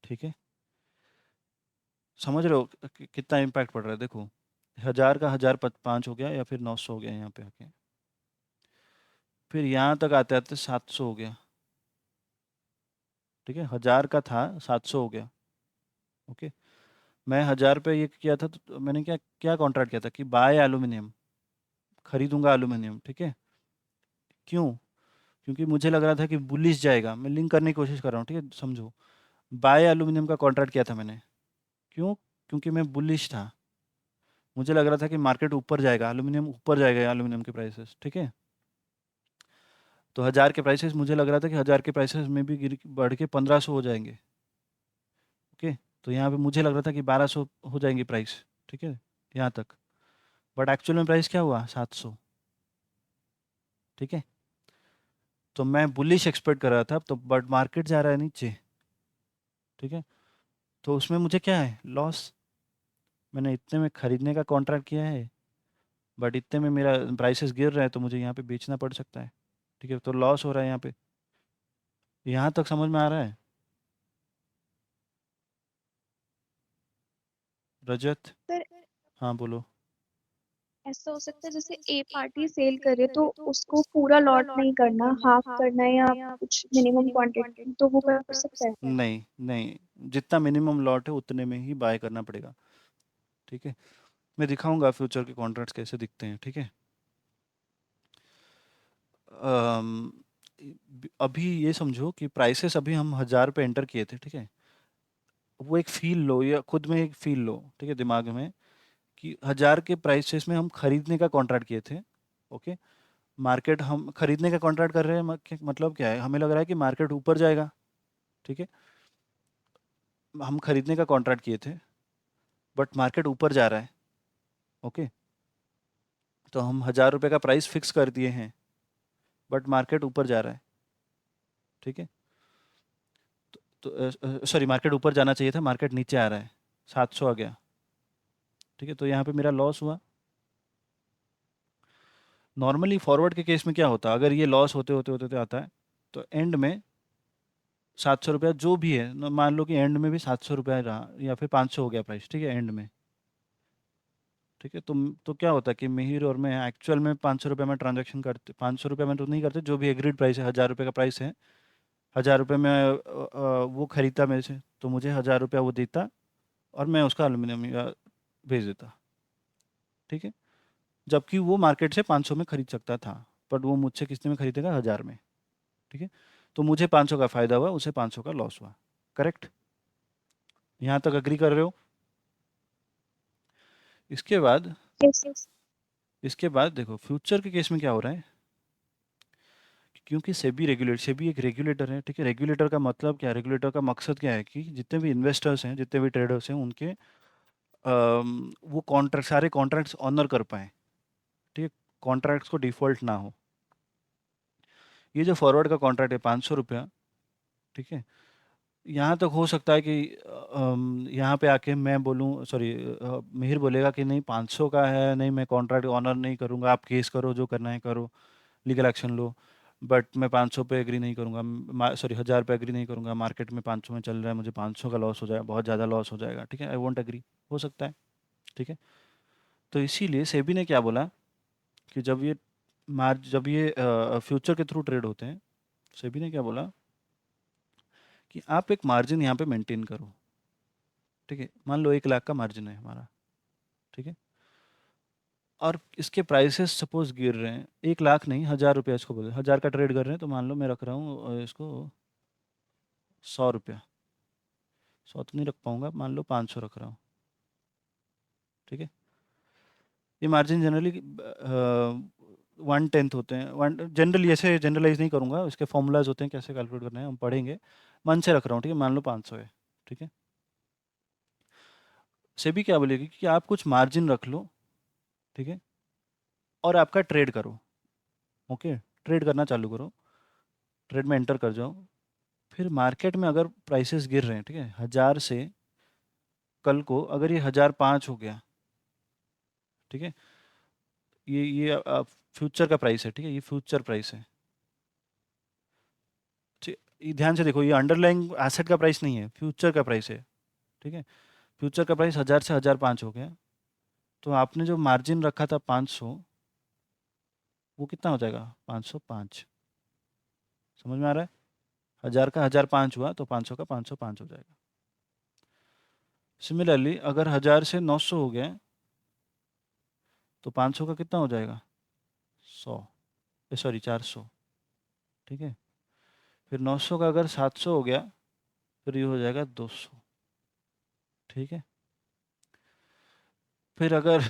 ठीक है, समझ रहे हो कितना इम्पैक्ट पड़ रहा है? देखो, 1000 का 1005 हो गया या फिर 900 हो गया यहाँ पे आके। फिर यहाँ तक आते आते 700 हो गया। ठीक है, 1000 का था, 700 हो गया। ओके, मैं 1000 पे ये किया था तो मैंने क्या क्या कॉन्ट्रैक्ट किया था कि बाय एल्यूमिनियम, खरीदूंगा एल्यूमिनियम। ठीक है, क्यों? क्योंकि मुझे लग रहा था कि बुलिश जाएगा। मैं लिंक करने की कोशिश कर रहा हूँ। ठीक है, समझो। बाय एल्यूमिनियम का कॉन्ट्रैक्ट किया था मैंने। क्यों? क्योंकि मैं बुलिश था। मुझे लग रहा था कि मार्केट ऊपर जाएगा, एल्यूमिनियम ऊपर जाएगा, एल्यूमिनियम के प्राइसेस। ठीक है, तो 1000 के प्राइसेस मुझे लग रहा था कि 1000 के प्राइसेस में भी गिर बढ़ के 1500 हो जाएंगे। ओके, तो यहाँ पे मुझे लग रहा था कि 1200 हो जाएंगे प्राइस। ठीक है, यहाँ तक। बट एक्चुअल में प्राइस क्या हुआ? 700। ठीक है, तो मैं बुलिश एक्सपेक्ट कर रहा था, तो बट मार्केट जा रहा है नीचे। ठीक है, तो उसमें मुझे क्या है? लॉस। मैंने इतने में खरीदने का कॉन्ट्रैक्ट किया है, बट इतने में मेरा प्राइसेस गिर रहे हैं तो मुझे यहाँ पे बेचना पड़ सकता है। ठीक है, तो लॉस हो रहा है यहाँ पे। यहाँ तक समझ में आ रहा है रजत? सर हाँ बोलो। ऐसा हो सकता है जैसे ए पार्टी सेल करे तो उसको पूरा लॉट नहीं करना, हाफ करना है या कुछ मिनिमम क्वांटिटी, तो वो कर सकता है। नहीं नहीं, जितना मिनिमम लॉट है उतने में ही बाय करना पड़ेगा। ठीक है, मैं दिखाऊंगा फ्यूचर के कॉन्ट्रैक्ट्स कैसे दिखते हैं। ठीक है, अम, अभी ये समझो कि प्राइसेस अभी हम 1000 पे एंटर किए थे। ठीक है, वो एक फील लो, या खुद में एक फील लो। ठीक है, दिमाग में कि 1000 के प्राइसेस में हम खरीदने का कॉन्ट्रैक्ट किए थे। ओके, मार्केट हम खरीदने का कॉन्ट्रैक्ट कर रहे हैं, मतलब क्या है? हमें लग रहा है कि मार्केट ऊपर जाएगा। ठीक है, हम खरीदने का कॉन्ट्रैक्ट किए थे, बट मार्केट ऊपर जा रहा है। ओके, तो हम 1000 रुपये का प्राइस फिक्स कर दिए हैं, बट मार्केट ऊपर जा रहा है। ठीक है, तो सॉरी, मार्केट ऊपर जाना चाहिए था, मार्केट नीचे आ रहा है, 700 आ गया। ठीक है, तो यहाँ पे मेरा लॉस हुआ। नॉर्मली फॉरवर्ड के केस में क्या होता है? अगर ये लॉस होते होते होते होते आता है तो एंड में 700 रुपया जो भी है मान लो कि एंड में भी 700 रुपया रहा या फिर 500 हो गया प्राइस। ठीक है, एंड में। ठीक है, तो क्या होता है कि मिहिर और मैं एक्चुअल में 500 रुपये में ट्रांजेक्शन करते, 500 रुपये में तो नहीं करते, जो भी एग्रीड प्राइस है, 1000 रुपये का प्राइस है, 1000 रुपये में वो खरीदता मेरे से, तो मुझे 1000 रुपया वो देता और मैं उसका एल्यूमिनियम भेज देता। ठीक है, जबकि वो मार्केट से 500 में खरीद सकता था, बट वो मुझसे कितने में खरीदेगा? 1000 में। ठीक है, तो मुझे 500 का फायदा हुआ, उसे 500 का लॉस हुआ। करेक्ट? यहाँ तक अग्री कर रहे हो? इसके बाद Yes. इसके बाद देखो फ्यूचर के केस में क्या हो रहा है। क्योंकि सेबी एक रेगुलेटर है। ठीक है, रेगुलेटर का मतलब क्या है? रेगुलेटर का मकसद क्या है कि जितने भी इन्वेस्टर्स हैं, जितने भी ट्रेडर्स हैं, उनके वो कॉन्ट्रैक्ट, सारे कॉन्ट्रैक्ट्स ऑनर कर पाएँ। ठीक है, कॉन्ट्रैक्ट्स को डिफ़ॉल्ट ना हो। ये जो फॉरवर्ड का कॉन्ट्रैक्ट है 500 रुपया, ठीक है, यहाँ तक हो सकता है कि यहाँ पे आके मैं बोलूँ, सॉरी, मिहिर बोलेगा कि नहीं 500 का है, नहीं मैं कॉन्ट्रैक्ट ऑनर नहीं करूँगा, आप केस करो, जो करना है करो, लीगल एक्शन लो, बट मैं 500 पे एग्री नहीं करूँगा, सॉरी 1000 पे एग्री नहीं करूँगा, मार्केट में 500 में चल रहा है, मुझे 500 का लॉस हो जाएगा, बहुत ज़्यादा लॉस हो जाएगा। ठीक है, आई वोंट एग्री। हो सकता है। ठीक है, तो इसीलिए सेबी ने क्या बोला कि जब ये फ्यूचर के थ्रू ट्रेड होते हैं, सेबी ने क्या बोला कि आप एक मार्जिन यहाँ पे मेंटेन करो। ठीक है, मान लो 1 लाख का मार्जिन है हमारा। ठीक है, और इसके प्राइसेस सपोज गिर रहे हैं, 1 लाख नहीं, 1000 रुपया इसको बोले, 1000 का ट्रेड कर रहे हैं, तो मान लो मैं रख रहा हूँ इसको 100 रुपया। 100 तो नहीं रख पाऊंगा, मान लो 500 रख रहा हूँ। ठीक है, ये मार्जिन जनरली 1/10 होते हैं। वन जनरली, ऐसे जनरलाइज नहीं करूंगा, इसके फॉर्मूलाज होते हैं कैसे कैलकुलेट करना है हम पढ़ेंगे। मन से रख रहा हूँ, ठीक है, मान लो 500 है। ठीक है, सेबी क्या बोलेगी कि आप कुछ मार्जिन रख लो, ठीक है, और आपका ट्रेड करो। ओके, ट्रेड करना चालू करो, ट्रेड में एंटर कर जाओ। फिर मार्केट में अगर प्राइसेस गिर रहे हैं, ठीक है, 1000 से कल को अगर ये 1005 हो गया, ठीक है, ये फ्यूचर का प्राइस है, ठीक है, ये फ्यूचर प्राइस है। ये ध्यान से देखो, ये अंडरलाइंग एसेट का प्राइस नहीं है, फ्यूचर का प्राइस है। ठीक है, फ्यूचर का प्राइस 1000 से 1005 हो गया, तो आपने जो मार्जिन रखा था 500, वो कितना हो जाएगा? 505। समझ में आ रहा है? 1000 का 1005 हुआ तो 500 का 505 हो जाएगा। सिमिलरली अगर 1000 से 900 हो गया तो 500 का कितना हो जाएगा? 100, सॉरी 400। ठीक है, फिर 900 का अगर 700 हो गया, फिर ये हो जाएगा 200। ठीक है, फिर अगर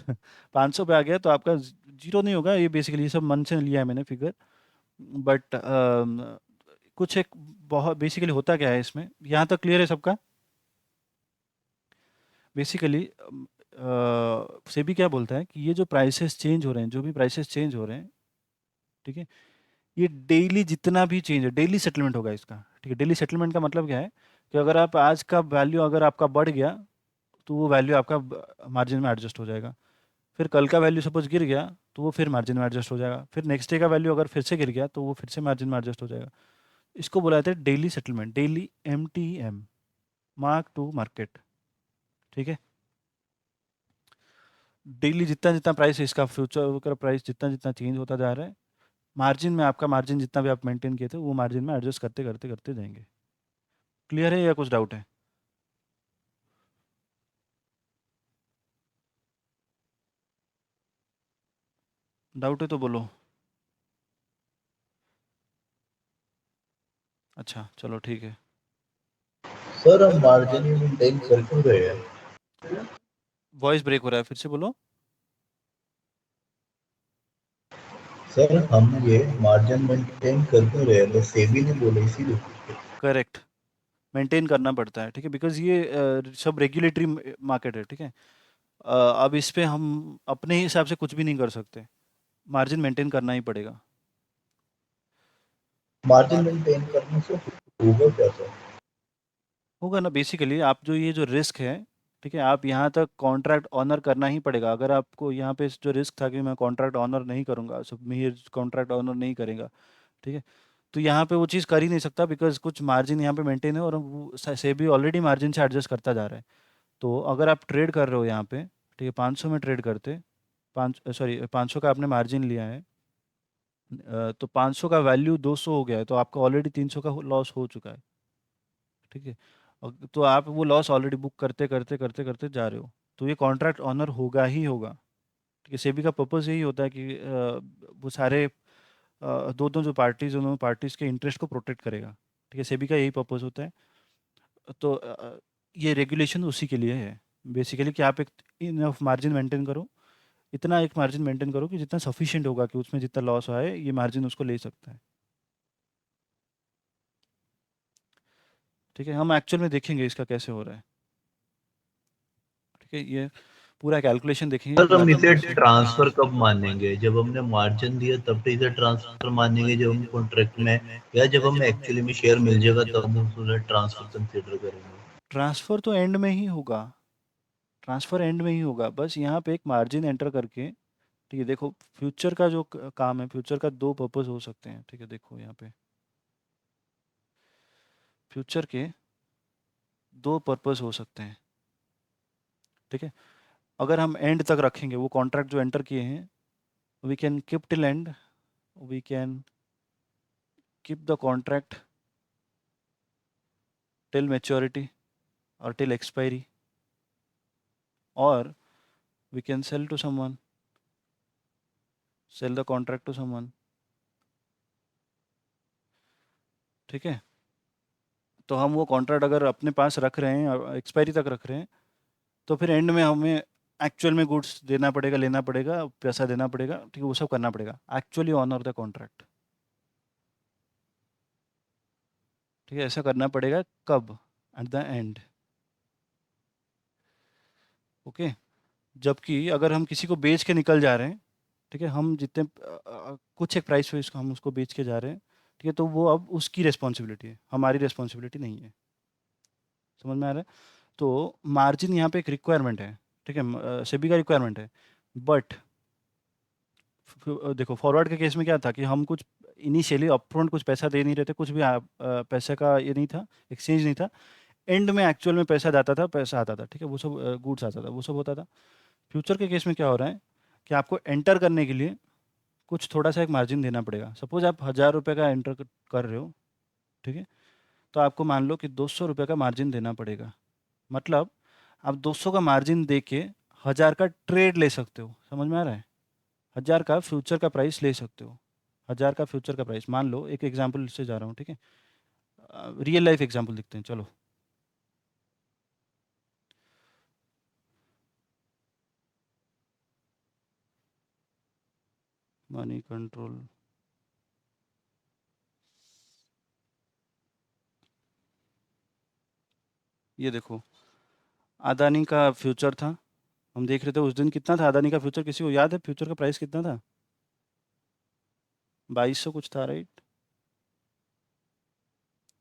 500 पे आ गया तो आपका जीरो नहीं होगा, ये बेसिकली ये सब मन से लिया है मैंने फिगर। बट कुछ एक बहुत बेसिकली होता क्या है इसमें, यहाँ तक क्लियर है सबका? बेसिकली सेबी क्या बोलता है कि ये जो प्राइसेस चेंज हो रहे हैं, जो भी प्राइसेस चेंज हो रहे हैं, ठीक है, ये डेली जितना भी चेंज है, डेली सेटलमेंट होगा इसका। ठीक है, डेली सेटलमेंट का मतलब क्या है कि अगर आप आज का वैल्यू अगर आपका बढ़ गया तो वो वैल्यू आपका मार्जिन में एडजस्ट हो जाएगा। फिर कल का वैल्यू सपोज गिर गया तो वो फिर मार्जिन में एडजस्ट हो जाएगा। फिर नेक्स्ट डे का वैल्यू अगर फिर से गिर गया तो वो फिर से मार्जिन में एडजस्ट हो जाएगा। इसको बुलाते हैं daily settlement, daily MTM, mark to market. ठीक है, डेली जितना जितना प्राइस है इसका, फ्यूचर का प्राइस जितना जितना चेंज होता जा रहा है, मार्जिन में आपका मार्जिन जितना भी आप मेंटेन किए थे वो मार्जिन में एडजस्ट करते करते करते जाएंगे। क्लियर है या कुछ डाउट है? डाउट है तो बोलो। अच्छा चलो ठीक है। सर हम मार्जिन मेंटेन कर क्यों रहे हैं? वॉइस ब्रेक हो रहा है, फिर से बोलो। सर हम ये मार्जिन मेंटेन कर क्यों रहे हैं? बस सेबी ने बोला इसीलिए। करेक्ट, मेंटेन करना पड़ता है। ठीक है, बिकॉज ये सब रेगुलेटरी मार्केट है। ठीक है, अब इस पे हम अपने हिसाब से कुछ भी नहीं कर सकते, मार्जिन मेंटेन करना ही पड़ेगा। मार्जिन मेंटेन करने से होगा क्या सर? होगा ना, बेसिकली आप जो ये जो रिस्क है, ठीक है, आप यहाँ तक कॉन्ट्रैक्ट ऑनर करना ही पड़ेगा। अगर आपको यहाँ पे जो रिस्क था कि मैं कॉन्ट्रैक्ट ऑनर नहीं करूँगा, सब में कॉन्ट्रैक्ट ऑनर नहीं करेगा, ठीक है, तो यहाँ पे वो चीज़ कर ही नहीं सकता, बिकॉज कुछ मार्जिन यहाँ पे मेंटेन है और वो सेबी ऑलरेडी मार्जिन से एडजस्ट करता जा रहा है। तो अगर आप ट्रेड कर रहे हो यहाँ पे, ठीक है, 500 में ट्रेड करते, 500 का आपने मार्जिन लिया है, तो 500 का वैल्यू 200 हो गया है, तो आपका ऑलरेडी 300 का लॉस हो चुका है। ठीक है, तो आप वो लॉस ऑलरेडी बुक करते करते करते करते जा रहे हो, तो ये कॉन्ट्रैक्ट ऑनर होगा ही होगा। ठीक है, सेबी का पर्पस यही होता है कि वो सारे दो दो जो पार्टीज, दोनों पार्टीज के इंटरेस्ट को प्रोटेक्ट करेगा। ठीक है, सेबी का यही पर्पस होता है। तो ये रेगुलेशन उसी के लिए है बेसिकली, कि आप एक इनफ मार्जिन मेंटेन करो, इतना एक मार्जिन मेंटेन करो कि जितना सफिशिएंट होगा कि उसमें जितना लॉस आए ये मार्जिन उसको ले सकता है। ठीक है, हम एक्चुअल में देखेंगे इसका कैसे हो रहा है। ठीक है, ये पूरा कैलकुलेशन देखेंगे सर कि हम इसे आप ट्रांसफर कब मानेंगे? जब हमने मार्जिन दिया तब तो इसे ट्रांसफर मानेंगे जब हम कॉन्ट्रैक्ट में, या जब हमें एक्चुअली में शेयर मिल जाएगा तब हम उसे ट्रांसफर कंसीडर करेंगे? ट्रांसफ़र तो एंड में ही होगा, ट्रांसफ़र एंड में ही होगा, बस यहाँ पे एक मार्जिन एंटर करके। ठीक है, देखो फ्यूचर का जो काम है, फ्यूचर का दो पर्पस हो सकते हैं। ठीक है, देखो यहाँ पे फ्यूचर के दो पर्पस हो सकते हैं। ठीक है, अगर हम एंड तक रखेंगे वो कॉन्ट्रैक्ट जो एंटर किए हैं, we can keep till end, we can keep the contract till maturity और टिल एक्सपायरी, और we can sell to someone, sell the contract to someone. ठीक है, तो हम वो कॉन्ट्रैक्ट अगर अपने पास रख रहे हैं और एक्सपायरी तक रख रहे हैं, तो फिर एंड में हमें एक्चुअल में गुड्स देना पड़ेगा, लेना पड़ेगा, पैसा देना पड़ेगा, ठीक है, वो सब करना पड़ेगा, एक्चुअली ऑनर द कॉन्ट्रैक्ट। ठीक है, ऐसा करना पड़ेगा कब? At the end. ओके। जबकि अगर हम किसी को बेच के निकल जा रहे हैं, ठीक है, हम जितने कुछ एक प्राइस पे इसको हम उसको बेच के जा रहे हैं, ठीक है, तो वो अब उसकी रिस्पॉन्सिबिलिटी है, हमारी रिस्पॉन्सिबिलिटी नहीं है। समझ में आ रहा है? तो मार्जिन यहाँ पे एक रिक्वायरमेंट है, ठीक है, सेबी का रिक्वायरमेंट है। बट देखो फॉरवर्ड के केस में क्या था कि हम कुछ इनिशियली अपफ्रंट कुछ पैसा दे नहीं रहे थे, कुछ भी पैसे का ये नहीं था, एक्सचेंज नहीं था। एंड में एक्चुअल में पैसा जाता था, पैसा आता था, ठीक है, वो सब गुड्स आता था, वो सब होता था। फ्यूचर के केस में क्या हो रहा है कि आपको एंटर करने के लिए कुछ थोड़ा सा एक मार्जिन देना पड़ेगा। सपोज आप 1000 रुपये का एंटर कर रहे हो, ठीक है, तो आपको मान लो कि 200 रुपये का मार्जिन देना पड़ेगा। मतलब आप 200 का मार्जिन दे के 1000 का ट्रेड ले सकते हो। समझ में आ रहा है? 1000 का फ्यूचर का प्राइस ले सकते हो। 1000 का फ्यूचर का प्राइस मान लो, एक एग्जांपल से जा रहा हूँ, ठीक है, रियल लाइफ एग्जांपल देखते हैं, चलो। मनी कंट्रोल, ये देखो अदानी का फ्यूचर था, हम देख रहे थे उस दिन कितना था अदानी का फ्यूचर, किसी को याद है फ्यूचर का प्राइस कितना था? 2200 कुछ था, राइट?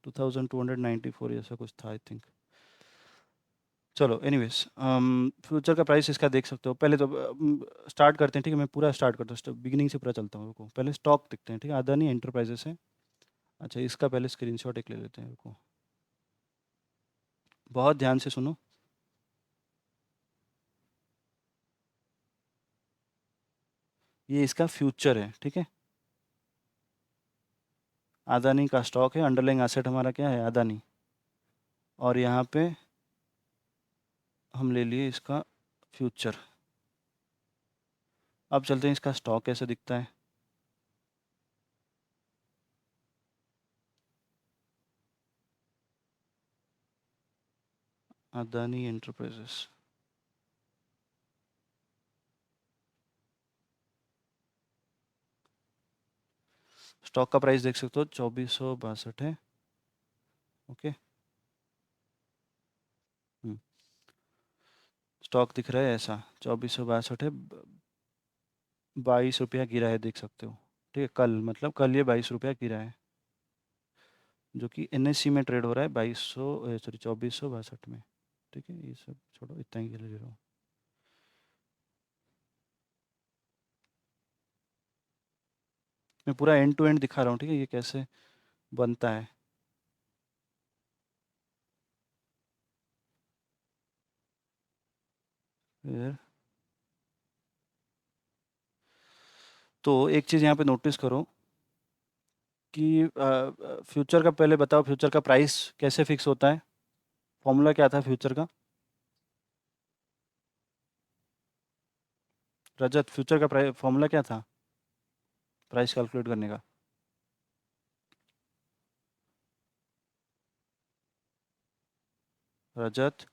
2294 ऐसा कुछ था आई थिंक। चलो एनीवेज, फ्यूचर का प्राइस इसका देख सकते हो। पहले तो स्टार्ट करते हैं, ठीक है, मैं पूरा स्टार्ट करता हूँ, बिगिनिंग से पूरा चलता हूँ। रुको, पहले स्टॉक देखते हैं, ठीक है, अदानी एंटरप्राइजेस है। अच्छा, इसका पहले स्क्रीनशॉट एक ले लेते हैं, रुको, बहुत ध्यान से सुनो। ये इसका फ्यूचर है, ठीक है, अदानी का स्टॉक है, अंडरलाइंग एसेट हमारा क्या है? अदानी। और यहाँ पे हम ले लिए इसका फ्यूचर। अब चलते हैं इसका स्टॉक कैसे दिखता है। अदानी एंटरप्राइजेस, स्टॉक का प्राइस देख सकते हो 2462 है। ओके, स्टॉक दिख रहा है ऐसा 2462 है, 22 रुपया गिरा है, देख सकते हो, ठीक है, कल, मतलब कल ये 22 रुपया गिरा है, जो कि NSE में ट्रेड हो रहा है 2462 में। ठीक है, ये सब छोड़ो, इतना ही ले रहा हूँ। मैं पूरा एंड टू एंड दिखा रहा हूँ, ठीक है, ये कैसे बनता है। फिर तो एक चीज़ यहाँ पे नोटिस करो कि फ्यूचर का पहले बताओ, फ्यूचर का प्राइस कैसे फिक्स होता है? फॉर्मूला क्या था फ्यूचर का? रजत, फ्यूचर का प्राइस फॉर्मूला क्या था प्राइस कैलकुलेट करने का? रजत,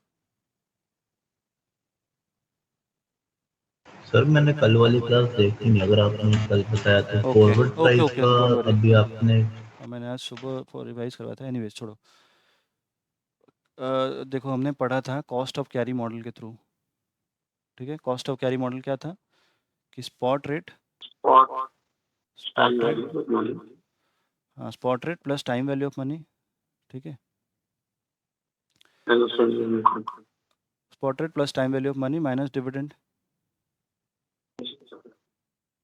सर मैंने कल वाली क्लास देखी नहीं, अगर आपने कल बताया तो okay forward okay price okay, का डोंट वरी, अभी आपने मैंने आज सुबह फॉर रिवाइज करवाया था। एनीवेज छोड़ो। देखो हमने पढ़ा था कॉस्ट ऑफ कैरी मॉडल के थ्रू, ठीक है, कॉस्ट ऑफ कैरी मॉडल क्या था कि स्पॉट रेट, और स्पॉट रेट, वैल्यू मनी हाँ, spot rate plus time value of money, ठीक है, spot rate plus time value of money minus dividend,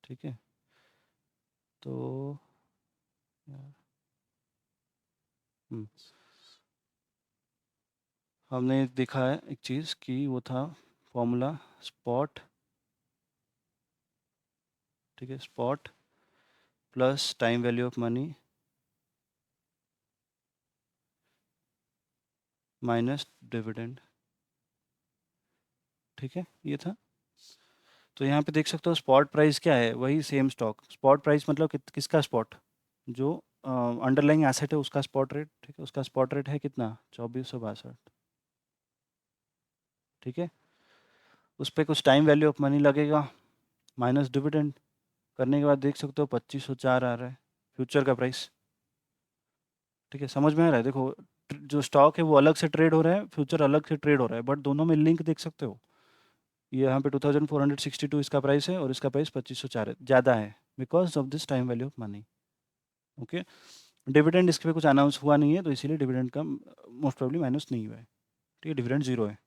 ठीक है। तो यार, हम्म, हमने देखा है एक चीज़ कि वो था फॉर्मूला स्पॉट, ठीक है, spot plus time value of money minus dividend, ठीक है, ये था। तो यहाँ पे देख सकते हो स्पॉट प्राइस क्या है, वही सेम स्टॉक। स्पॉट प्राइस मतलब किसका स्पॉट? जो अंडरलाइंग एसेट है उसका स्पॉट रेट, ठीक है, उसका स्पॉट रेट है कितना 2462, ठीक है। उस पर कुछ टाइम वैल्यू ऑफ मनी लगेगा माइनस डिविडेंड करने के बाद देख सकते हो 2504 आ रहा है फ्यूचर का प्राइस, ठीक है। समझ में आ रहा है? देखो जो स्टॉक है वो अलग से ट्रेड हो रहा है, फ्यूचर अलग से ट्रेड हो रहा है, बट दोनों में लिंक देख सकते हो। ये यहाँ पे 2462 इसका प्राइस है और इसका प्राइस 2504 है, ज़्यादा है because of this time value of money, okay. Dividend इसके पे कुछ अनाउंस हुआ नहीं है तो इसीलिए डिविडेंड का मोस्ट प्रोबेबली माइनस नहीं हुआ है, ठीक है, डिविडेंड जीरो है।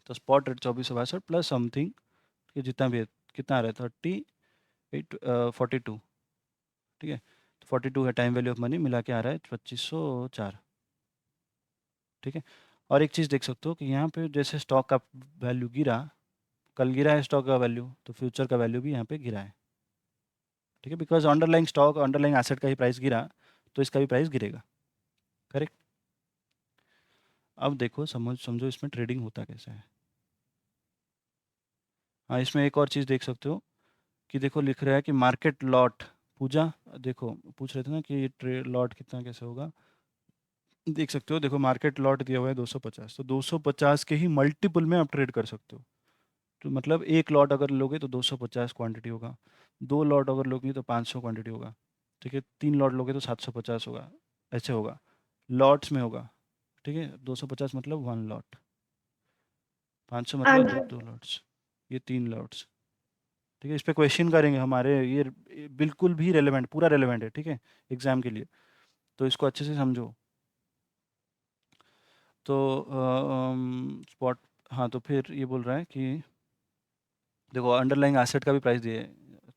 तो स्पॉट रेट 2462 प्लस समथिंग, ठीक है, जितना भी है, कितना आ रहा है 42, ठीक है। तो 42 है टाइम वैल्यू ऑफ मनी, मिला के आ रहा है 2504, ठीक है। और एक चीज़ देख सकते हो कि यहाँ पे जैसे स्टॉक का वैल्यू गिरा, कल गिरा है स्टॉक का वैल्यू, तो फ्यूचर का वैल्यू भी यहाँ पे गिरा है, ठीक है, because underlying stock underlying asset का ही प्राइस गिरा तो इसका भी प्राइस गिरेगा, करेक्ट। अब देखो समझो इसमें ट्रेडिंग होता कैसे है। हाँ, इसमें एक और चीज़ देख सकते हो कि देखो लिख रहा है कि मार्केट लॉट पूजा, देखो पूछ रहे थे ना कि ये ट्रेड लॉट कितना कैसे होगा, देख सकते हो, देखो मार्केट लॉट दिया हुआ है 250, तो 250 के ही मल्टीपल में आप ट्रेड कर सकते हो। तो मतलब एक लॉट अगर लोगे तो 250 क्वांटिटी होगा, दो लॉट अगर लोगे तो 500 क्वांटिटी होगा, ठीक है, तीन लॉट लोगे तो 750 होगा, ऐसे होगा, लॉट्स में होगा, ठीक है। 250 मतलब वन लॉट, 500 हाँ मतलब जी। दो लॉट्स, ये तीन लॉट्स, ठीक है। इस पे क्वेश्चन करेंगे हमारे, ये बिल्कुल भी रेलेवेंट, पूरा रेलेवेंट है, ठीक है, एग्जाम के लिए, तो इसको अच्छे से समझो। तो स्पॉट, हाँ, तो फिर ये बोल रहा है कि देखो अंडरलाइंग एसेट का भी प्राइस दिया है,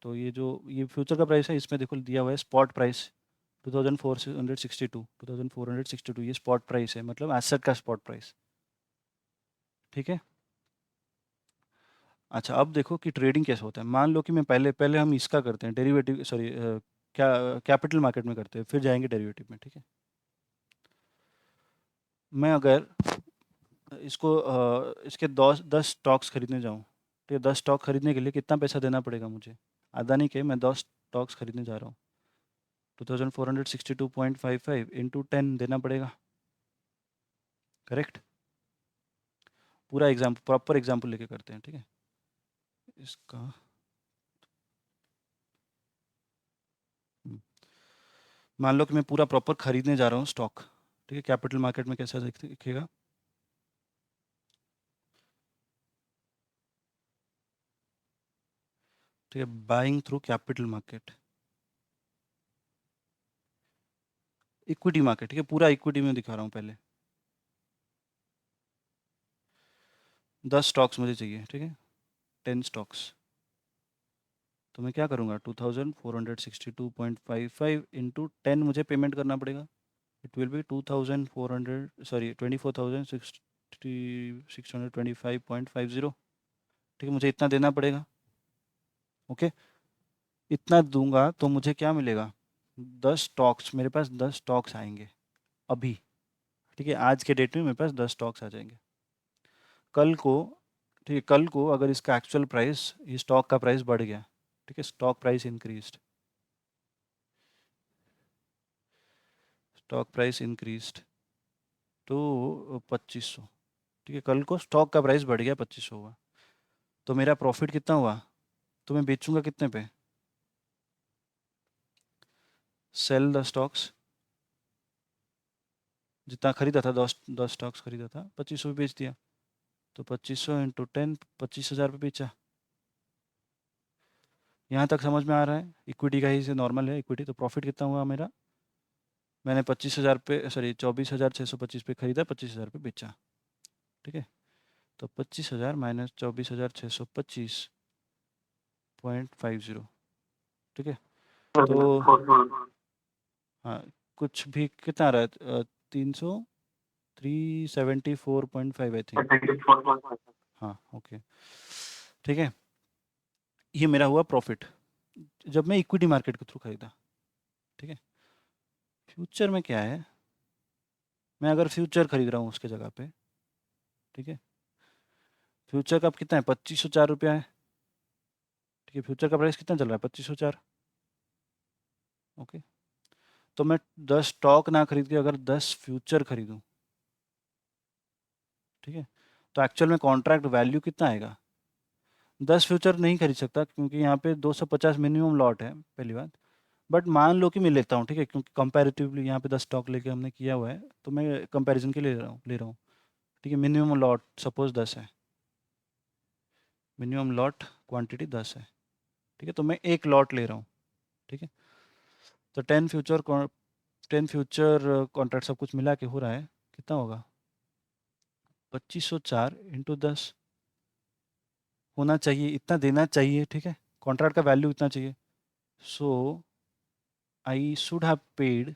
तो ये जो ये फ्यूचर का प्राइस है इसमें देखो दिया हुआ है स्पॉट प्राइस 2462 ये स्पॉट प्राइस है, मतलब एसेट का स्पॉट प्राइस, ठीक है। अच्छा, अब देखो कि ट्रेडिंग कैसे होता है। मान लो कि मैं पहले पहले हम इसका करते हैं डेरिवेटिव, सॉरी क्या कैपिटल मार्केट में करते हैं, फिर जाएंगे डेरिवेटिव में, ठीक है। मैं अगर इसको इसके 10 स्टॉक्स खरीदने जाऊँ, ठीक है, 10 स्टॉक खरीदने के लिए कितना पैसा देना पड़ेगा मुझे, आधा नहीं के मैं 10 स्टॉक्स खरीदने जा रहा हूँ, 2462.55 इंटू 10 देना पड़ेगा, करेक्ट। पूरा एग्जाम्पल, प्रॉपर एग्जाम्पल लेके करते हैं, ठीक है। इसका हम्म, मान लो कि मैं पूरा प्रॉपर खरीदने जा रहा हूँ स्टॉक, ठीक है। कैपिटल मार्केट में कैसा दिखेगा, ठीक है, buying through capital market, equity market, ठीक है, पूरा इक्विटी में दिखा रहा हूँ पहले। 10 स्टॉक्स मुझे चाहिए, ठीक है, 10 स्टॉक्स, तो मैं क्या करूँगा 2462.55 इंटू 10 मुझे पेमेंट करना पड़ेगा, इट विल बी 2400, सॉरी 24,625.50, ठीक है, मुझे इतना देना पड़ेगा, ओके। इतना दूंगा तो मुझे क्या मिलेगा, 10 स्टॉक्स, मेरे पास 10 स्टॉक्स आएंगे अभी, ठीक है, आज के डेट में मेरे पास 10 स्टॉक्स आ जाएंगे। कल को, ठीक है, कल को अगर इसका एक्चुअल प्राइस, ये स्टॉक का प्राइस बढ़ गया, ठीक है, stock price increased, stock price increased तो 2500, ठीक है, कल को स्टॉक का प्राइस बढ़ गया 2500 हुआ, तो मेरा प्रॉफिट कितना हुआ, तो मैं बेचूंगा कितने पे, सेल द स्टॉक्स, जितना खरीदा था 10 स्टॉक्स खरीदा था 2500 बेच दिया, तो 2500 इंटू 10 25,000 पे बेचा। यहाँ तक समझ में आ रहा है, इक्विटी का ही से नॉर्मल है इक्विटी, तो प्रॉफिट कितना हुआ मेरा, मैंने 25,000 पे, सॉरी 24,625 पे खरीदा, 25,000 पे बेचा, ठीक है। तो 25,000 माइनस 24,625.50, ठीक है। तो हाँ, कुछ भी कितना आ रहा है 374.5 आई थिंक, हाँ, ओके, ठीक है। ये मेरा हुआ प्रॉफिट जब मैं इक्विटी मार्केट के थ्रू खरीदा, ठीक है। फ्यूचर में क्या है, मैं अगर फ्यूचर खरीद रहा हूँ उसके जगह पे, ठीक है, फ्यूचर का अब कितना है 2504 है, ठीक है, फ्यूचर का प्राइस कितना चल रहा है 2504, ओके। तो मैं 10 स्टॉक ना खरीद के अगर 10 फ्यूचर खरीदूं, ठीक है, तो एक्चुअल में कॉन्ट्रैक्ट वैल्यू कितना आएगा? 10 फ्यूचर नहीं खरीद सकता क्योंकि यहाँ पे 250 मिनिमम लॉट है, पहली बात। बट मान लो कि मैं लेता हूँ, ठीक है, क्योंकि कंपैरेटिवली यहाँ पे 10 स्टॉक लेके हमने किया हुआ है, तो मैं कंपैरिजन के लिए ले रहा हूँ, ठीक है। मिनिमम लॉट सपोज 10 है, मिनिमम लॉट क्वांटिटी 10 है, ठीक है, तो मैं एक लॉट ले रहा हूँ, ठीक है। तो 10 फ्यूचर कॉन्ट्रैक्ट सब कुछ मिला के हो रहा है, कितना होगा? 2504 इंटू 10 होना चाहिए, इतना देना चाहिए, ठीक है, कॉन्ट्रैक्ट का वैल्यू इतना चाहिए। So I should have paid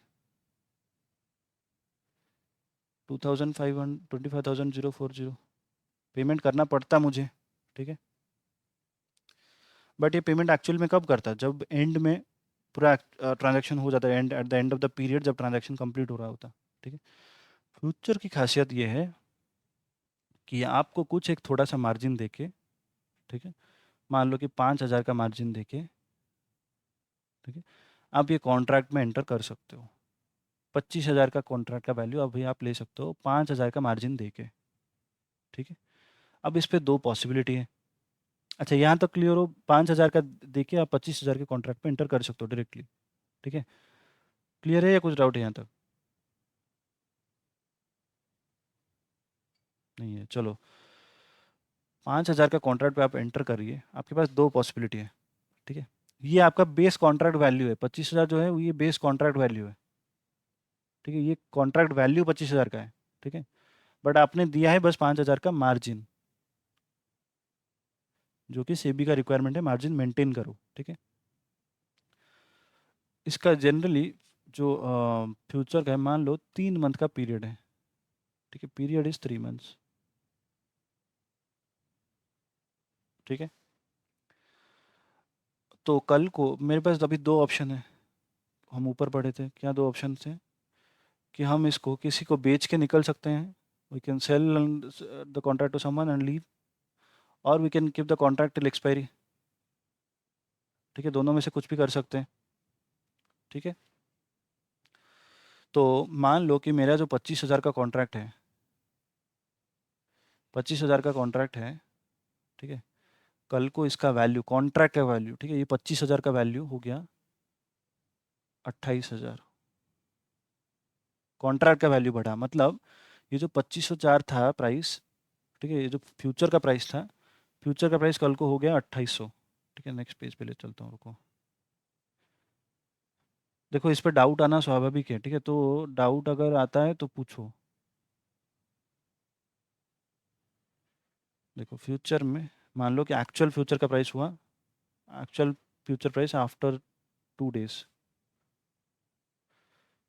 25,040 payment करना पड़ता मुझे, ठीक है। बट ये पेमेंट एक्चुअल में कब करता? जब एंड में पूरा ट्रांजैक्शन हो जाता है, and at the end of the period, जब ट्रांजैक्शन कंप्लीट हो रहा होता, ठीक है। फ्यूचर की खासियत ये है कि आपको कुछ एक थोड़ा सा मार्जिन देके, ठीक है, मान लो कि 5,000 का मार्जिन देके, ठीक है, आप ये कॉन्ट्रैक्ट में एंटर कर सकते हो। 25,000 का कॉन्ट्रैक्ट का वैल्यू अभी आप ले सकते हो 5,000 का मार्जिन देके, ठीक है। अब इस पे दो पॉसिबिलिटी है। अच्छा, यहाँ तक क्लियर हो? 5,000 का देके आप 25,000 के कॉन्ट्रैक्ट में एंटर कर सकते हो डायरेक्टली, ठीक है। क्लियर है या कुछ डाउट है यहाँ तक? नहीं है, चलो। 5,000 का कॉन्ट्रैक्ट पे आप एंटर करिए, आपके पास दो पॉसिबिलिटी है, ठीक है। ये आपका बेस कॉन्ट्रैक्ट वैल्यू है, 25,000 जो है वो ये बेस कॉन्ट्रैक्ट वैल्यू है, ठीक है। ये कॉन्ट्रैक्ट वैल्यू 25,000 का है, ठीक है। बट आपने दिया है बस 5,000 का मार्जिन, जो कि सेबी का रिक्वायरमेंट है, मार्जिन मेंटेन करो, ठीक है। इसका जनरली जो फ्यूचर का है, मान लो 3 मंथ का पीरियड है, ठीक है, पीरियड इज 3 मंथ्स, ठीक है। तो कल को मेरे पास अभी दो ऑप्शन है, हम ऊपर पढ़े थे, क्या दो ऑप्शन थे? कि हम इसको किसी को बेच के निकल सकते हैं, we can sell the contract to someone and leave, और we can keep the contract till expiry, ठीक है। दोनों में से कुछ भी कर सकते हैं, ठीक है। तो मान लो कि मेरा जो 25,000 का कॉन्ट्रैक्ट है, 25,000 का कॉन्ट्रैक्ट है, ठीक है। कल को इसका वैल्यू, कॉन्ट्रैक्ट का वैल्यू, ठीक है, ये 25,000 का वैल्यू हो गया 28,000, कॉन्ट्रैक्ट का वैल्यू बढ़ा, मतलब ये जो 2504 था प्राइस, ठीक है, ये जो फ्यूचर का प्राइस था, फ्यूचर का प्राइस कल को हो गया 2800, ठीक है। नेक्स्ट पेज पे ले चलता हूँ, रुको। देखो, इस पे डाउट आना स्वाभाविक है, ठीक है, तो डाउट अगर आता है तो पूछो। देखो, फ्यूचर में मान लो कि एक्चुअल फ्यूचर का प्राइस हुआ, actual future price after 2 days,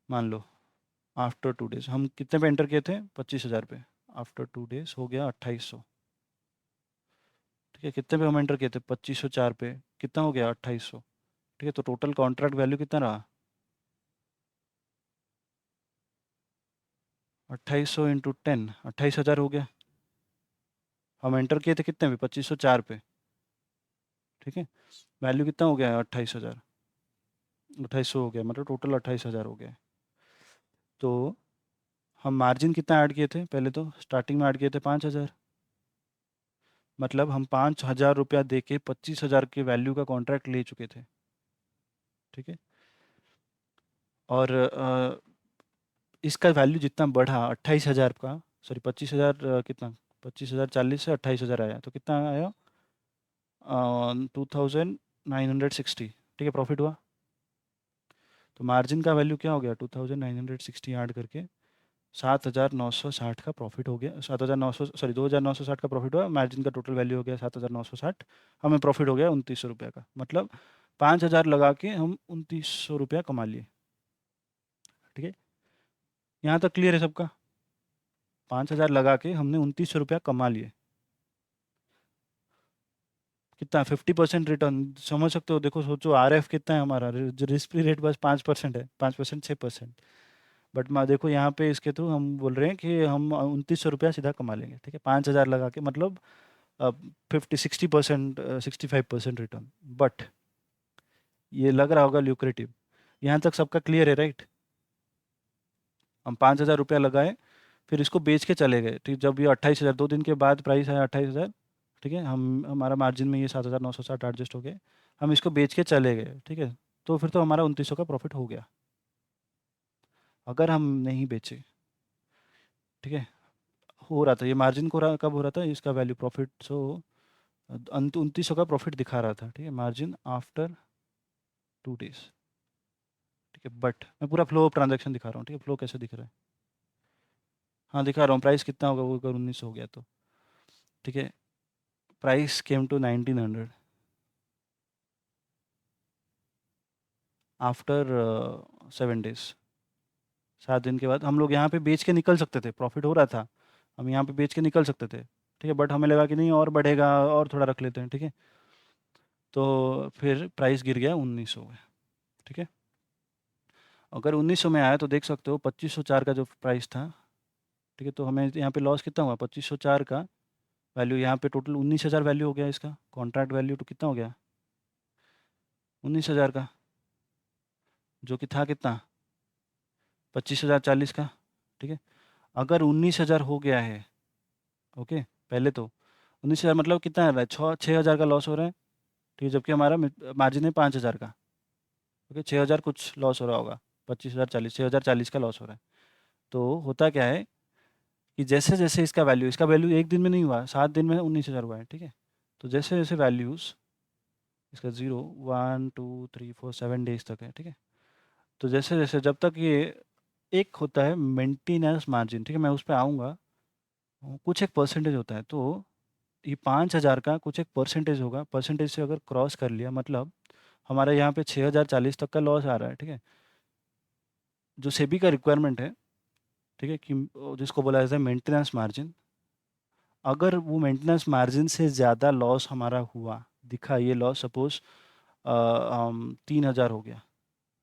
मान लो आफ्टर 2 डेज हम कितने पे एंटर किए थे? 25,000 पे। आफ्टर 2 डेज हो गया 2800, ठीक है। कितने पे हम एंटर किए थे? 2504 पे, कितना हो गया? 2800, ठीक है। तो टोटल कॉन्ट्रैक्ट वैल्यू कितना रहा? 2800 इंटू 10, 28,000 हो गया। हम एंटर किए थे कितने पे? 2504 पे, ठीक है। वैल्यू कितना हो गया? 28,000, 2800 हो गया, मतलब टोटल 28,000 हो गया। तो हम मार्जिन कितना ऐड किए थे? पहले तो स्टार्टिंग में ऐड किए थे 5,000, मतलब हम 5,000 रुपया दे के 25,000 के वैल्यू का कॉन्ट्रैक्ट ले चुके थे, ठीक है। और इसका वैल्यू जितना बढ़ा 28,000 का, सॉरी 25,000, कितना, 25,040 से 28,000 आया, तो कितना आया? 2,960, ठीक है, प्रॉफिट हुआ। तो मार्जिन का वैल्यू क्या हो गया? 2,960 ऐड करके 7,960 का प्रॉफिट हो गया, 7,900, सॉरी 2,960 का प्रॉफिट हुआ, मार्जिन का टोटल वैल्यू हो गया 7,960, हमें प्रॉफिट हो गया 2,900 रुपये का, मतलब 5,000 लगा के हम 2,900 रुपया कमा लिए, ठीक है। यहाँ तक क्लियर है सबका? 5,000 लगा के हमने 2,900 रुपया कमा लिए, कितना? 50% रिटर्न, समझ सकते हो। देखो, सोचो RF कितना है हमारा, रिस्क फ्री रेट बस 5% है, 5%, 6%। बट मैं देखो यहाँ पे इसके थ्रू हम बोल रहे हैं कि हम 2,900 रुपया सीधा कमा लेंगे, ठीक है, 5,000 लगा के, मतलब 60%, 65% रिटर्न। बट ये लग रहा होगा ल्यूक्रेटिव। यहाँ तक सबका क्लियर है, राइट? हम 5,000 रुपया लगाए, फिर इसको बेच के चले गए, ठीक। जब ये 28,000 2 दिन के बाद प्राइस आया 28,000, ठीक है, हम हमारा मार्जिन में ये 7,960 एडजस्ट हो गए, हम इसको बेच के चले गए, ठीक है, तो फिर तो हमारा 2900 का प्रॉफिट हो गया। अगर हम नहीं बेचे, ठीक है, हो रहा था ये मार्जिन को कब हो रहा था, इसका वैल्यू प्रॉफिट, सो 2900 का प्रॉफिट दिखा रहा था, ठीक है, मार्जिन आफ्टर 2 डेज, ठीक है। बट मैं पूरा फ्लो ऑफ ट्रांजैक्शन दिखा रहा हूँ, ठीक है, फ्लो कैसे दिख रहा है, हाँ दिखा रहा हूँ, प्राइस कितना होगा वो, अगर 1900 हो गया तो, ठीक है, price came to 1900 after 7 days, 7 दिन के बाद। हम लोग यहाँ पे बेच के निकल सकते थे, प्रॉफिट हो रहा था, हम यहाँ पे बेच के निकल सकते थे, ठीक है, बट हमें लगा कि नहीं और बढ़ेगा और थोड़ा रख लेते हैं, ठीक है, तो फिर प्राइस गिर गया 1900 में, ठीक है। अगर 1900 में आया तो देख सकते हो 2504 का जो प्राइस था, ठीक है, तो हमें यहाँ पे लॉस कितना हुआ, 2504 का वैल्यू यहाँ पे टोटल 19,000 वैल्यू हो गया इसका, कॉन्ट्रैक्ट वैल्यू तो कितना हो गया 19,000 का, जो कि था कितना 25,040 का, ठीक है। अगर 19,000 हो गया है, ओके, पहले तो 19,000 मतलब कितना आ रहा है, 6,000 का लॉस हो रहा है, ठीक है, जबकि हमारा मार्जिन है 5,000 का, ओके, 6,000 कुछ लॉस हो रहा होगा, 25,040 6,040 का लॉस हो रहा है। तो होता क्या है कि जैसे जैसे इसका वैल्यू एक दिन में नहीं हुआ, 7 दिन में 19,000 हुआ है, ठीक है, तो जैसे जैसे वैल्यूज़ इसका 0 1 2 3 4 7 डेज तक है, ठीक है, तो जैसे जैसे जब तक ये एक होता है मेंटेनेंस मार्जिन, ठीक है, मैं उस पर आऊँगा, कुछ एक परसेंटेज होता है, तो ये 5,000 का कुछ एक परसेंटेज होगा, परसेंटेज से अगर क्रॉस कर लिया मतलब हमारा यहाँ पे 6,040 तक का लॉस आ रहा है, ठीक है, जो सेबी का रिक्वायरमेंट है, ठीक है, कि जिसको बोला जाता है मेंटेनेंस मार्जिन, अगर वो मेंटेनेंस मार्जिन से ज़्यादा लॉस हमारा हुआ, दिखा ये लॉस सपोज 3,000 हो गया,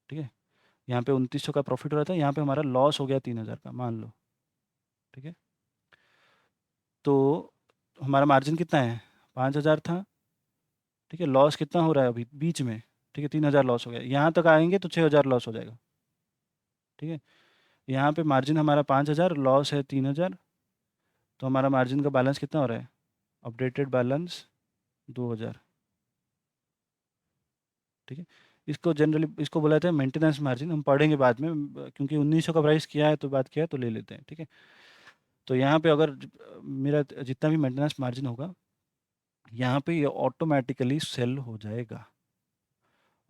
ठीक है, यहाँ पे 2900 का प्रॉफिट हो रहा था, यहाँ पे हमारा लॉस हो गया 3,000 का मान लो, ठीक है, तो हमारा मार्जिन कितना है 5,000 था, ठीक है, लॉस कितना हो रहा है अभी बीच में, ठीक है, 3,000 लॉस हो गया, यहाँ तक आएंगे तो 6,000 लॉस हो जाएगा, ठीक है, यहाँ पे मार्जिन हमारा 5,000, लॉस है 3,000, तो हमारा मार्जिन का बैलेंस कितना हो रहा है, अपडेटेड बैलेंस 2,000, ठीक है। इसको जनरली इसको बोला जाता है मेंटेनेंस मार्जिन, हम पढ़ेंगे बाद में, क्योंकि 1900 का प्राइस किया है तो बात किया है तो ले लेते हैं, ठीक है। तो यहाँ पे अगर मेरा जितना भी मेंटेनेंस मार्जिन होगा, यहाँ पे ये ऑटोमेटिकली सेल हो जाएगा,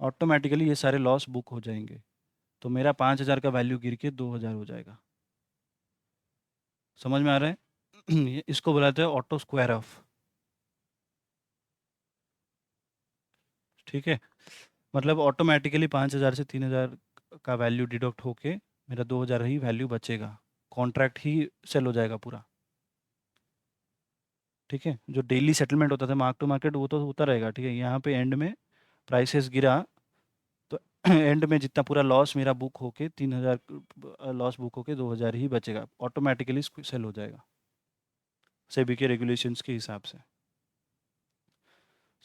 ऑटोमेटिकली ये सारे लॉस बुक हो जाएंगे, तो मेरा 5,000 का वैल्यू गिर के 2,000 हो जाएगा। समझ में आ रहा है? इसको बुलाते हैं ऑटो स्क्वायर ऑफ, ठीक है, मतलब ऑटोमेटिकली 5,000 से 3,000 का वैल्यू डिडक्ट होके मेरा 2,000 ही वैल्यू बचेगा, कॉन्ट्रैक्ट ही सेल हो जाएगा पूरा, ठीक है। जो डेली सेटलमेंट होता था मार्क टू मार्केट वो तो होता रहेगा, ठीक है। यहाँ पे एंड में प्राइसेस गिरा तो एंड में जितना पूरा लॉस मेरा बुक होके 3,000 लॉस बुक होके 2,000 ही बचेगा, ऑटोमेटिकली सेल हो जाएगा सेबी के रेगुलेशंस के हिसाब से।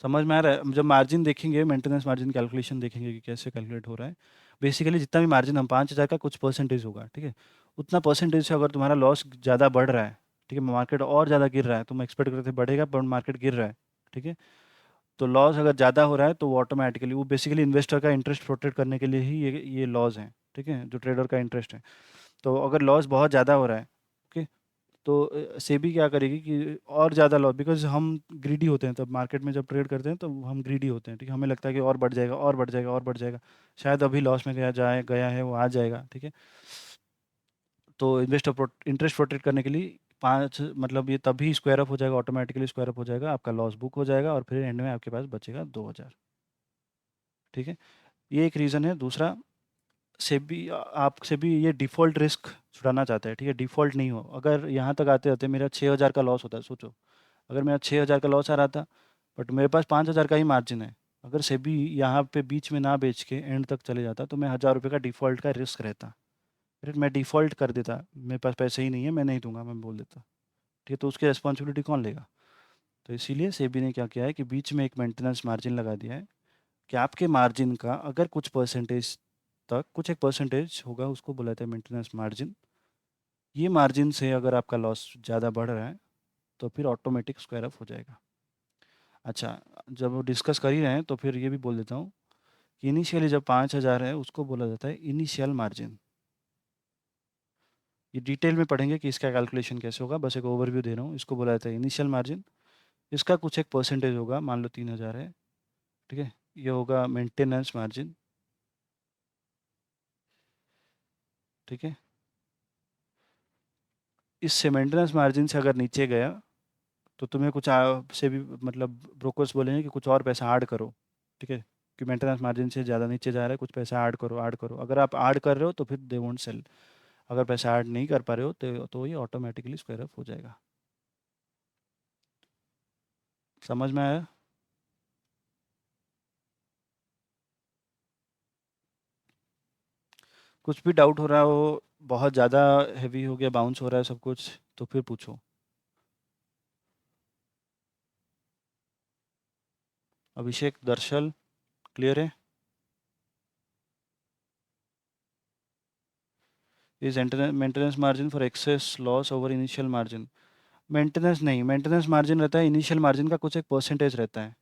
समझ में आ रहा है? जब मार्जिन देखेंगे, मेंटेनेंस मार्जिन कैलकुलेशन देखेंगे कि कैसे कैलकुलेट हो रहा है, बेसिकली जितना भी मार्जिन हम 5,000 का कुछ परसेंटेज होगा, ठीक है, उतना परसेंटेज से अगर तुम्हारा लॉस ज़्यादा बढ़ रहा है, ठीक है, मार्केट और ज़्यादा गिर रहा है, तुम एक्सपेक्ट करते थे बढ़ेगा पर मार्केट गिर रहा है, ठीक है, तो लॉस अगर ज़्यादा हो रहा है तो वो ऑटोमेटिकली, वो बेसिकली इन्वेस्टर का इंटरेस्ट प्रोटेक्ट करने के लिए ही ये लॉज हैं, ठीक है, जो ट्रेडर का इंटरेस्ट है। तो अगर लॉस बहुत ज़्यादा हो रहा है, ओके, तो सेबी क्या करेगी कि और ज़्यादा लॉस, बिकॉज हम ग्रीडी होते हैं, तब मार्केट में जब ट्रेड करते हैं तो हम ग्रीडी होते हैं, ठीक है, हमें लगता है कि और बढ़ जाएगा और बढ़ जाएगा और बढ़ जाएगा, शायद अभी लॉस में गया है वो आ जाएगा, ठीक है, तो इन्वेस्टर इंटरेस्ट प्रोटेक्ट करने के लिए 5 मतलब ये तभी स्क्वायर अप हो जाएगा, ऑटोमेटिकली स्क्वायर अप हो जाएगा, आपका लॉस बुक हो जाएगा और फिर एंड में आपके पास बचेगा 2,000, ठीक है। ये एक रीज़न है। दूसरा, सेबी आपसे भी ये डिफ़ॉल्ट रिस्क छुड़ाना चाहता है, ठीक है, डिफ़ॉल्ट नहीं हो। अगर यहाँ तक आते आते मेरा 6,000 का लॉस होता है, सोचो अगर मेरा 6,000 का लॉस आ रहा था बट मेरे पास 5,000 का ही मार्जिन है, अगर सेबी यहाँ पे बीच में ना बेच के एंड तक चले जाता तो मैं 1,000 रुपये का डिफ़ॉल्ट का रिस्क रहता, फिर मैं डिफ़ॉल्ट कर देता, मेरे पास पैसे ही नहीं है, मैं नहीं दूंगा, मैं बोल देता, ठीक है, तो उसकी रिस्पॉन्सिबिलिटी कौन लेगा? तो इसीलिए सेबी ने क्या किया है कि बीच में एक मेंटेनेंस मार्जिन लगा दिया है कि आपके मार्जिन का अगर कुछ परसेंटेज तक, कुछ एक परसेंटेज होगा, उसको बोला जाता है मेंटेनेंस मार्जिन, ये मार्जिन से अगर आपका लॉस ज़्यादा बढ़ रहा है तो फिर ऑटोमेटिक स्क्वायर ऑफ हो जाएगा। अच्छा, जब वो डिस्कस कर ही रहे हैं तो फिर ये भी बोल देता हूँ कि इनिशियली जब 5,000 है उसको बोला जाता है इनिशियल मार्जिन। ये डिटेल में पढ़ेंगे कि इसका कैलकुलेशन कैसे होगा, बस एक ओवरव्यू दे रहा हूँ। इसको बोला जाता है इनिशियल मार्जिन। इसका कुछ एक परसेंटेज होगा, मान लो 3,000 है, ठीक है। ये होगा मेंटेनेंस मार्जिन, ठीक है। इससे मेंटेनेंस मार्जिन से अगर नीचे गया तो तुम्हें कुछ से भी मतलब ब्रोकर्स बोलेंगे कि कुछ और पैसा ऐड करो, ठीक है। कि मेंटेनेंस मार्जिन से ज़्यादा नीचे जा रहा है, कुछ पैसा ऐड करो। अगर आप ऐड कर रहे हो तो फिर दे वोंट सेल। अगर पैसा ऐड नहीं कर पा रहे हो तो ये ऑटोमेटिकली स्क्वायर अप हो जाएगा। समझ में आया? कुछ भी डाउट हो रहा हो, बहुत ज़्यादा हैवी हो गया, बाउंस हो रहा है सब कुछ, तो फिर पूछो। अभिषेक, दर्शल, क्लियर है? Is maintenance margin for excess loss over initial margin. Maintenance नहीं, मेंटेनेंस मार्जिन रहता है इनिशियल मार्जिन का कुछ एक परसेंटेज रहता है,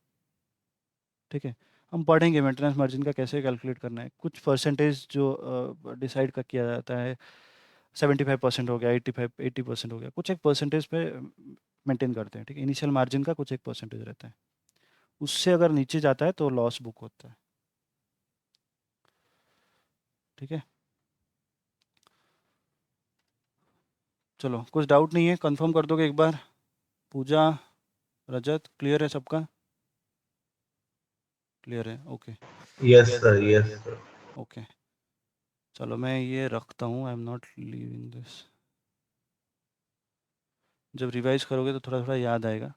ठीक है। हम पढ़ेंगे मेंटेनेंस मार्जिन का कैसे कैलकुलेट करना है। कुछ परसेंटेज जो डिसाइड का किया जाता है, 75% हो गया, 80% हो गया, कुछ एक परसेंटेज पे मेंटेन करते हैं, ठीक है। इनिशियल मार्जिन का कुछ एक परसेंटेज रहता है, उससे अगर नीचे जाता है तो लॉस बुक होता है, ठीक है। चलो, कुछ डाउट नहीं है, कंफर्म कर दोगे एक बार? पूजा, रजत, क्लियर है सबका? क्लियर है, okay yes sir, yes sir. Okay. चलो मैं ये रखता हूँ, I am not leaving this. जब रिवाइज करोगे तो थोड़ा थोड़ा याद आएगा।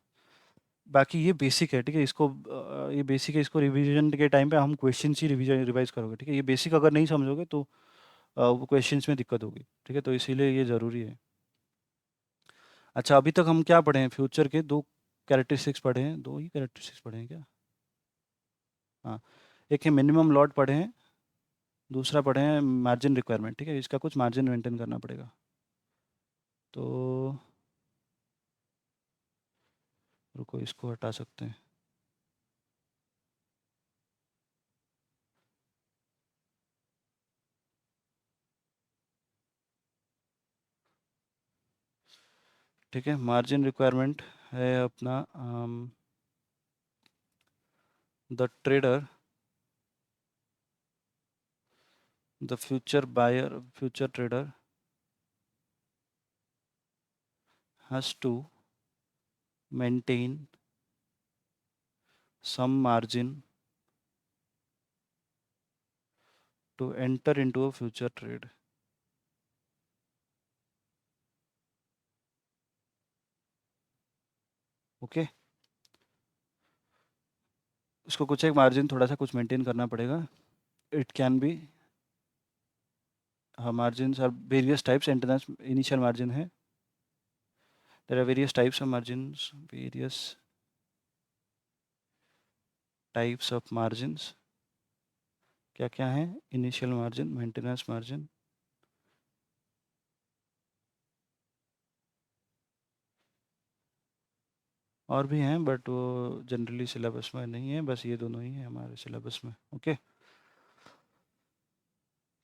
बाकी ये बेसिक है, ठीक है। इसको ये बेसिक है, इसको रिवीजन के टाइम पे हम क्वेश्चन ही रिवाइज करोगे, ठीक है। ये बेसिक अगर नहीं समझोगे तो वो क्वेश्चंस में दिक्कत होगी, ठीक है। तो इसीलिए ये ज़रूरी है। अच्छा, अभी तक हम क्या पढ़े हैं? फ्यूचर के दो कैरेक्टरिस्टिक्स पढ़े हैं, दो ही कैरेक्टरिस्टिक्स पढ़े हैं क्या? हाँ, एक है मिनिमम लॉट पढ़े हैं, दूसरा पढ़े हैं मार्जिन रिक्वायरमेंट, ठीक है। इसका कुछ मार्जिन मेंटेन करना पड़ेगा। तो रुको, इसको हटा सकते हैं। ठीक है, मार्जिन रिक्वायरमेंट है अपना the trader, the future trader has to maintain some margin to enter into a future trade. Okay, इसको कुछ एक मार्जिन थोड़ा सा कुछ मेंटेन करना पड़ेगा। It can be margins are various types. Initial margin है, there are various types of margins, various types of margins. क्या क्या है? इनिशियल मार्जिन, मेंटेनेंस मार्जिन, और भी हैं बट वो जनरली सिलेबस में नहीं है, बस ये दोनों ही हैं हमारे सिलेबस में, ओके।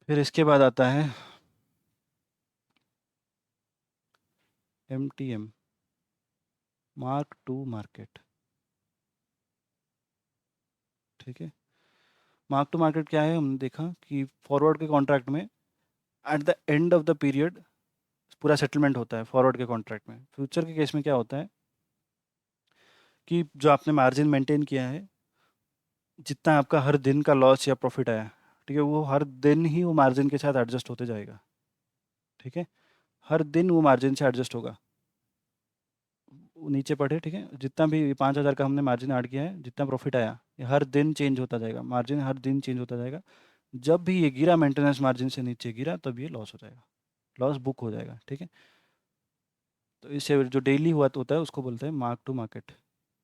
फिर इसके बाद आता है MTM, मार्क टू मार्केट, ठीक है। मार्क टू मार्केट क्या है? हमने देखा कि फॉरवर्ड के कॉन्ट्रैक्ट में at the end of the period पूरा सेटलमेंट होता है फॉरवर्ड के कॉन्ट्रैक्ट में। फ्यूचर के केस में क्या होता है कि जो आपने मार्जिन मेंटेन किया है, जितना आपका हर दिन का लॉस या प्रॉफिट आया, ठीक है, वो हर दिन ही वो मार्जिन के साथ एडजस्ट होते जाएगा, ठीक है। हर दिन वो मार्जिन से एडजस्ट होगा। वो नीचे पढ़े, ठीक है। जितना भी 5,000 का हमने मार्जिन ऐड किया है, जितना प्रॉफिट आया, ये हर दिन चेंज होता जाएगा, मार्जिन हर दिन चेंज होता जाएगा। जब भी ये गिरा मेंटेनेंस मार्जिन से नीचे गिरा, तब ये लॉस हो जाएगा, लॉस बुक हो जाएगा, ठीक है। तो इससे जो डेली हुआ होता है उसको बोलते हैं मार्क टू मार्केट।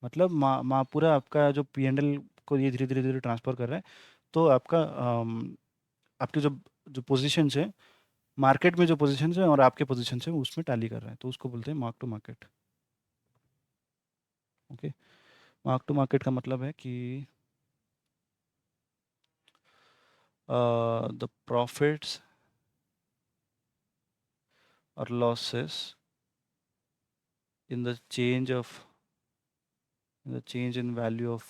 मतलब पूरा आपका जो P&L को ये धीरे धीरे धीरे ट्रांसफ़र कर रहा है, तो आपका आपकी जो जो पोजीशंस है मार्केट में जो पोजीशन है और आपके पोजीशन है उसमें टैली कर रहा है, तो उसको बोलते हैं mark to market. Okay, mark to market का मतलब है कि द प्रॉफिट्स और losses in the change of in the change in value of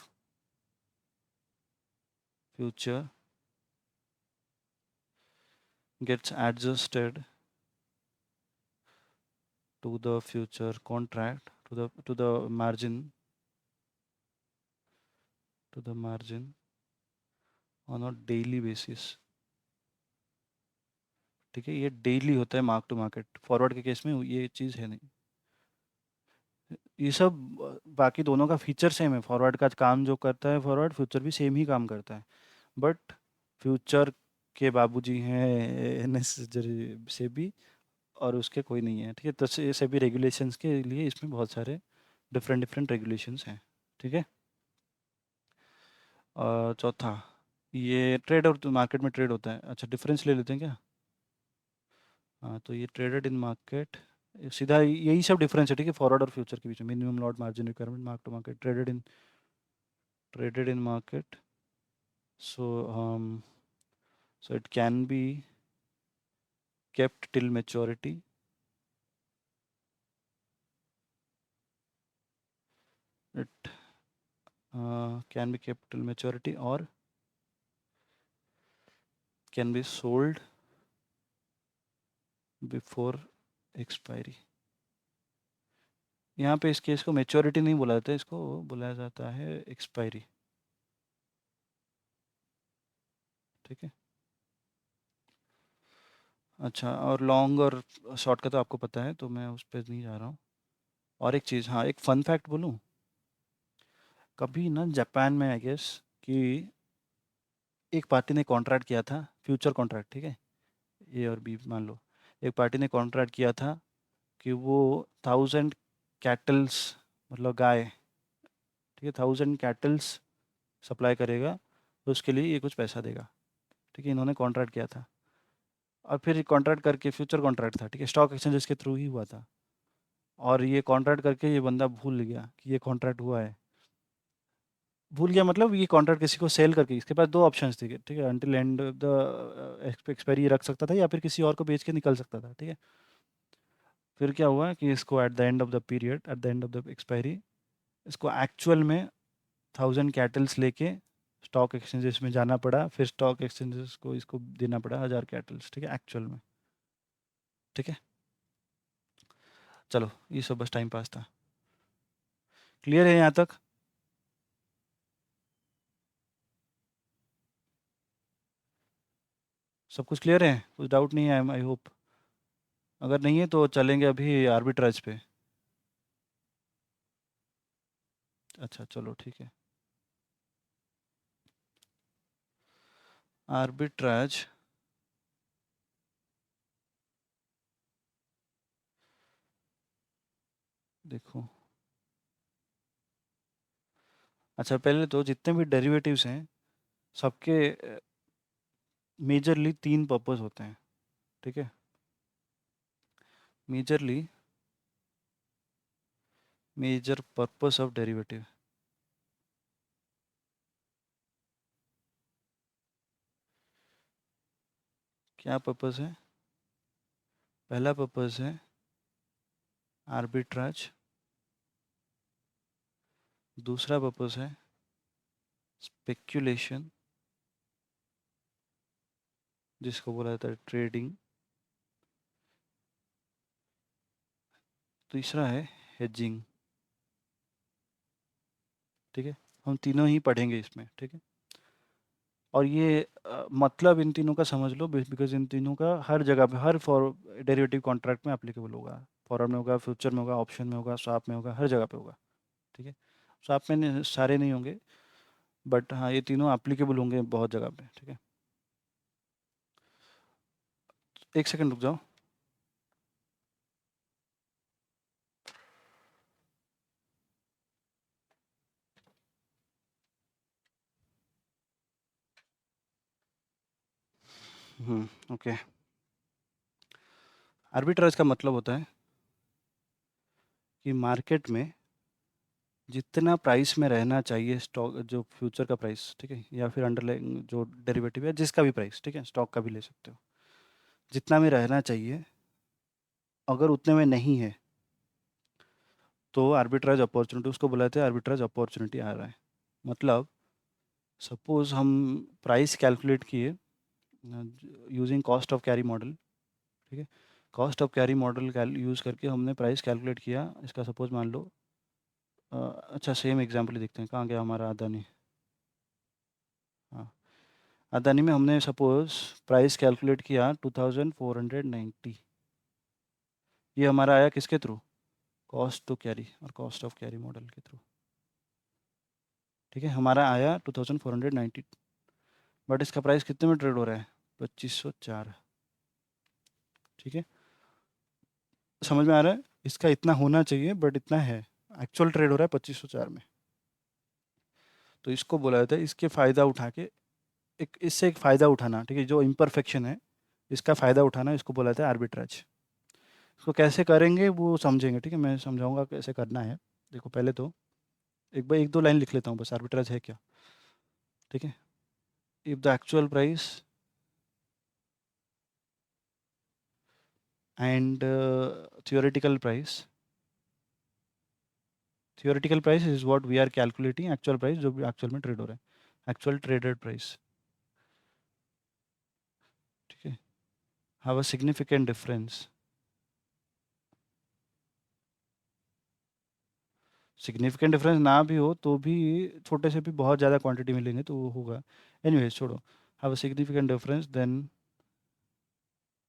future gets adjusted to the future contract, to the margin on a daily basis। ठीक है, ये daily होता है मार्क टू मार्केट। फॉरवर्ड के case में ये चीज़ है नहीं। ये सब बाकी दोनों का फीचर सेम है। फॉरवर्ड का काम जो करता है फॉरवर्ड, फ्यूचर भी सेम ही काम करता है, बट फ्यूचर के बाबूजी हैं एनएसजरी से भी, और उसके कोई नहीं है। ठीक है, तो से भी रेगुलेशंस के लिए इसमें बहुत सारे डिफरेंट डिफरेंट रेगुलेशंस हैं। ठीक है, और चौथा, ये ट्रेड और मार्केट में ट्रेड होता है। अच्छा, डिफरेंस ले लेते हैं क्या? हाँ, तो ये ट्रेडेड इन मार्केट, सीधा यही सब डिफरेंस है। ठीक है, फॉरवर्ड और फ्यूचर के बीच में minimum lot margin requirement, mark to market, traded in market. So so it can be kept till maturity, it can be kept till maturity or can be sold before expiry। यहाँ पे इस case को maturity नहीं बोला जाता है, इसको बुलाया जाता है एक्सपायरी। ठीक है, अच्छा, और लॉन्ग और शॉर्ट का तो आपको पता है, तो मैं उस पर नहीं जा रहा हूँ। और एक चीज़, हाँ, एक फन फैक्ट बोलूँ। कभी ना जापान में आई गेस कि एक पार्टी ने कॉन्ट्रैक्ट किया था, फ्यूचर कॉन्ट्रैक्ट, ठीक है, ए और बी मान लो। एक पार्टी ने कॉन्ट्रैक्ट किया था कि वो 1000 कैटल्स, मतलब गाय, ठीक है, 1000 कैटल्स सप्लाई करेगा, तो उसके लिए ये कुछ पैसा देगा। ठीक है, इन्होंने कॉन्ट्रैक्ट किया था, और फिर कॉन्ट्रैक्ट करके, फ्यूचर कॉन्ट्रैक्ट था, ठीक है, स्टॉक एक्सचेंजेस के थ्रू ही हुआ था, और ये कॉन्ट्रैक्ट करके ये बंदा भूल गया कि ये कॉन्ट्रैक्ट हुआ है। भूल गया मतलब ये कॉन्ट्रैक्ट किसी को सेल करके, इसके पास दो ऑप्शंस थे, ठीक है, अंटिल एंड द एक्सपायरी रख सकता था, या फिर किसी और को बेच के निकल सकता था। ठीक है, फिर क्या हुआ कि इसको at the end of the period, at the end of the expiry, इसको एक्चुअल में 1000 कैटल्स लेके स्टॉक एक्सचेंजेस में जाना पड़ा, फिर स्टॉक एक्सचेंजेस को इसको देना पड़ा 1000 कैटल्स। ठीक है, एक्चुअल में। ठीक है, चलो, ये सब बस टाइम पास था। क्लियर है यहाँ तक? सब कुछ क्लियर है? कुछ डाउट नहीं है? I hope. अगर नहीं है तो चलेंगे अभी आर्बिट्राज पे। अच्छा, चलो ठीक है। आर्बिट्राज देखो, अच्छा, पहले तो जितने भी डेरिवेटिव्स हैं सबके मेजरली 3 पर्पस होते हैं। ठीक है, majorly, major purpose of derivative, क्या पर्पस है? पहला पर्पस है आर्बिट्राज, दूसरा पर्पस है स्पेक्यूलेशन, जिसको बोला जाता है ट्रेडिंग, तीसरा है हेजिंग। ठीक है, हम तीनों ही पढ़ेंगे इसमें। ठीक है, और ये मतलब इन तीनों का समझ लो, बिकॉज इन तीनों का हर जगह पे, हर फॉर डेरिवेटिव कॉन्ट्रैक्ट में एप्लीकेबल होगा। फॉरवर्ड में होगा, फ्यूचर में होगा, ऑप्शन में होगा, स्वैप में होगा, हर जगह पे होगा। ठीक है, स्वैप में सारे नहीं होंगे, बट हाँ, ये तीनों एप्लीकेबल होंगे बहुत जगह पे। ठीक है, एक सेकंड रुक जाओ। ओके, आर्बिट्राज का मतलब होता है कि मार्केट में जितना प्राइस में रहना चाहिए स्टॉक, जो फ्यूचर का प्राइस, ठीक है, या फिर अंडरलाइंग जो डेरिवेटिव है, जिसका भी प्राइस, ठीक है, स्टॉक का भी ले सकते हो, जितना में रहना चाहिए, अगर उतने में नहीं है तो आर्बिट्राज अपॉर्चुनिटी, उसको बुलाते हैं आर्बिट्राज अपॉर्चुनिटी आ रहा है। मतलब सपोज हम प्राइस कैलकुलेट किए using cost of carry model, ठीक है, cost of carry model use करके हमने प्राइस कैलकुलेट किया इसका, सपोज मान लो अच्छा सेम एग्जांपल ही देखते हैं, कहाँ गया हमारा अदानी। हाँ, अदानी में हमने सपोज प्राइस कैलकुलेट किया 2490, ये हमारा आया किसके थ्रू, कॉस्ट टू कैरी और कॉस्ट ऑफ कैरी मॉडल के थ्रू, ठीक है, हमारा आया 2490, बट इसका प्राइस कितने में ट्रेड हो रहा है, 2504, ठीक है, समझ में आ रहा है, इसका इतना होना चाहिए बट इतना है, एक्चुअल ट्रेड हो रहा है 2504 में। तो इसको बोला जाता है, इसके फ़ायदा उठा के इससे एक फ़ायदा उठाना, ठीक है, जो इम्परफेक्शन है इसका फ़ायदा उठाना, इसको बोला जाता है आर्बिट्राज। इसको कैसे करेंगे वो समझेंगे, ठीक है, मैं समझाऊंगा कैसे करना है। देखो पहले तो एक दो लाइन लिख लेता हूँ बस, आर्बिट्राज है क्या, ठीक है। If the actual price and theoretical price is what we are calculating, actual price जो भी एक्चुअल में ट्रेड हो रहा है, एक्चुअल ट्रेडेड प्राइस, ठीक है, have a significant difference, significant difference ना भी हो तो भी छोटे से भी बहुत ज़्यादा क्वांटिटी में लेंगे तो वो होगा, एनीवेज छोड़ो, have a significant difference then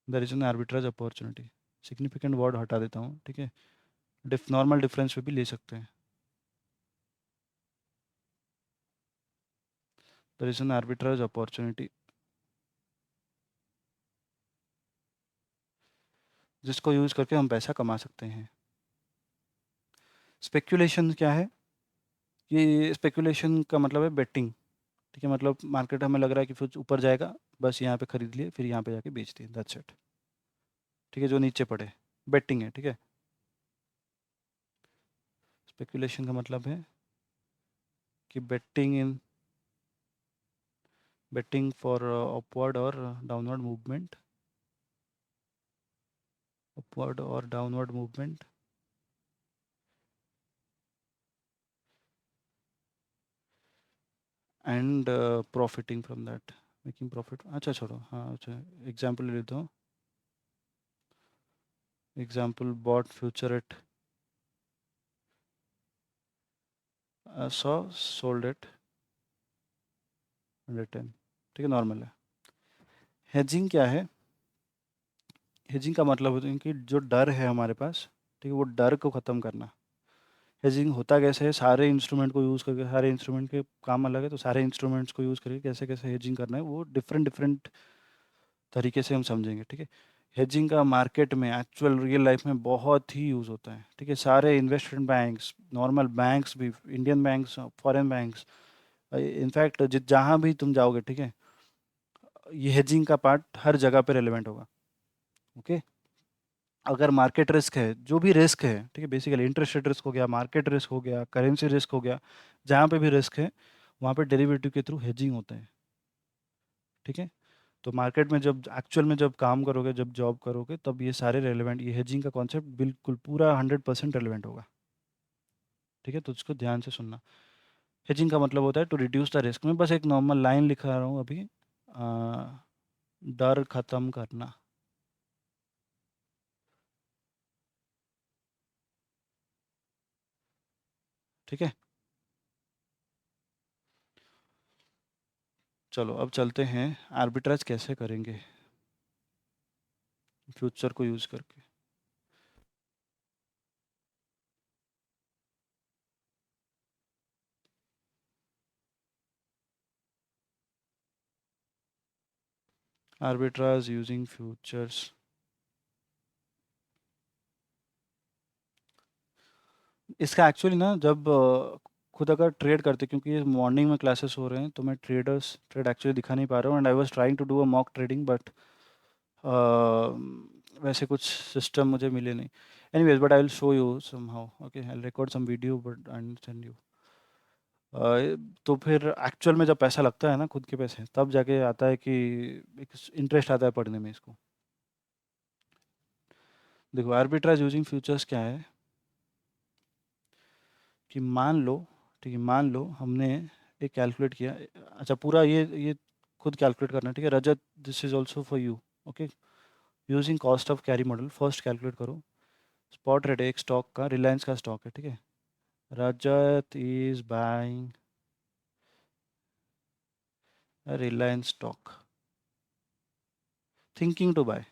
there is an arbitrage opportunity, significant word हटा देता हूँ, ठीक है, नॉर्मल डिफरेंस पे भी ले सकते हैं, there is an arbitrage opportunity, जिसको यूज़ करके हम पैसा कमा सकते हैं। स्पेक्यूलेशन क्या है, ये स्पेक्यूलेशन का मतलब है बेटिंग, ठीक है, मतलब मार्केट हमें लग रहा है कि फिर ऊपर जाएगा, बस यहाँ पे खरीद लिए फिर यहाँ पे जाके बेच दिए, दैट्स इट, ठीक है, जो नीचे पड़े, बेटिंग है, ठीक है। स्पेक्यूलेशन का मतलब है कि betting for upward or downward movement, and profiting from that, making profit। अच्छा छोड़ो, हाँ अच्छा एग्जाम्पल ले लेता हूँ, example bought future at 100, sold at 110, ठीक है, नॉर्मल है। हेजिंग क्या है, हेजिंग का मतलब होता है कि जो डर है हमारे पास, ठीक है, वो डर को ख़त्म करना। हेजिंग होता कैसे है, सारे इंस्ट्रूमेंट को यूज़ करके, सारे इंस्ट्रूमेंट के काम अलग है, तो सारे इंस्ट्रूमेंट्स को यूज़ करके कैसे कैसे हेजिंग करना है वो डिफरेंट डिफरेंट तरीके से हम समझेंगे, ठीक है। हेजिंग का मार्केट में एक्चुअल रियल लाइफ में बहुत ही यूज़ होता है, ठीक है, सारे इन्वेस्टमेंट बैंक्स, नॉर्मल बैंक्स भी, Indian banks, foreign banks, in fact जहाँ भी तुम जाओगे, ठीक है, ये हेजिंग का पार्ट हर जगह पे रेलिवेंट होगा, ओके। अगर मार्केट रिस्क है, जो भी रिस्क है, ठीक है, बेसिकली इंटरेस्ट रेट रिस्क हो गया, मार्केट रिस्क हो गया, करेंसी रिस्क हो गया, जहाँ पे भी रिस्क है वहाँ पे डेरिवेटिव के थ्रू हेजिंग होता है, ठीक है। तो मार्केट में जब एक्चुअल में जब काम करोगे, जब जॉब करोगे, तब ये सारे रेलेवेंट, ये हेजिंग का कॉन्सेप्ट बिल्कुल पूरा 100% रेलेवेंट होगा, ठीक है, तो इसको ध्यान से सुनना। हेजिंग का मतलब होता है टू रिड्यूस द रिस्क, मैं बस एक नॉर्मल लाइन लिखा रहा हूँ अभी, डर खत्म करना, ठीक है। चलो अब चलते हैं आर्बिट्राज कैसे करेंगे फ्यूचर को यूज़ करके। आर्बिट्राज यूजिंग फ्यूचर्स, इसका एक्चुअली ना जब खुद अगर ट्रेड करते, क्योंकि ये मॉर्निंग में क्लासेस हो रहे हैं तो मैं ट्रेड एक्चुअली दिखा नहीं पा रहा हूँ, and I was trying to do a mock trading but वैसे कुछ सिस्टम मुझे मिले नहीं। Anyways but I will show you somehow, okay, I will record some video but I send you. तो फिर एक्चुअल में जब पैसा लगता है ना, खुद के पैसे, तब जाके आता है कि एक इंटरेस्ट आता है पढ़ने में इसको। देखो आर्बिट्राज यूजिंग फ्यूचर्स क्या है कि मान लो, ठीक है, मान लो हमने एक कैलकुलेट किया। अच्छा पूरा ये खुद कैलकुलेट करना है, ठीक है Rajat, this is also for you, okay. Using cost of carry model first calculate करो। स्पॉट रेट है एक स्टॉक का, रिलायंस का स्टॉक है, ठीक है। Rajat is buying Reliance stock, thinking to buy,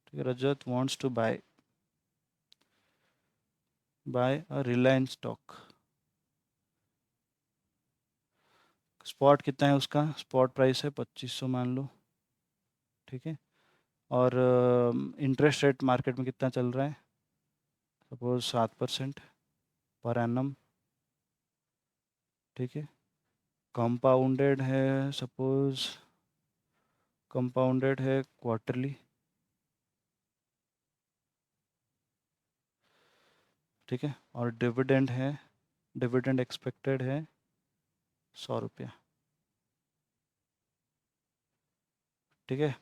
ठीक है। Rajat wants to buy a Reliance stock. Spot कितना है उसका, स्पॉट प्राइस है 2500 मान लो, ठीक है। और इंटरेस्ट रेट मार्केट में कितना चल रहा है, सपोज 7% पर एनम, ठीक है। कंपाउंडेड है, सपोज कंपाउंडेड है क्वार्टरली, ठीक है। और डिविडेंड है, डिविडेंड एक्सपेक्टेड है 100 रुपया, ठीक है।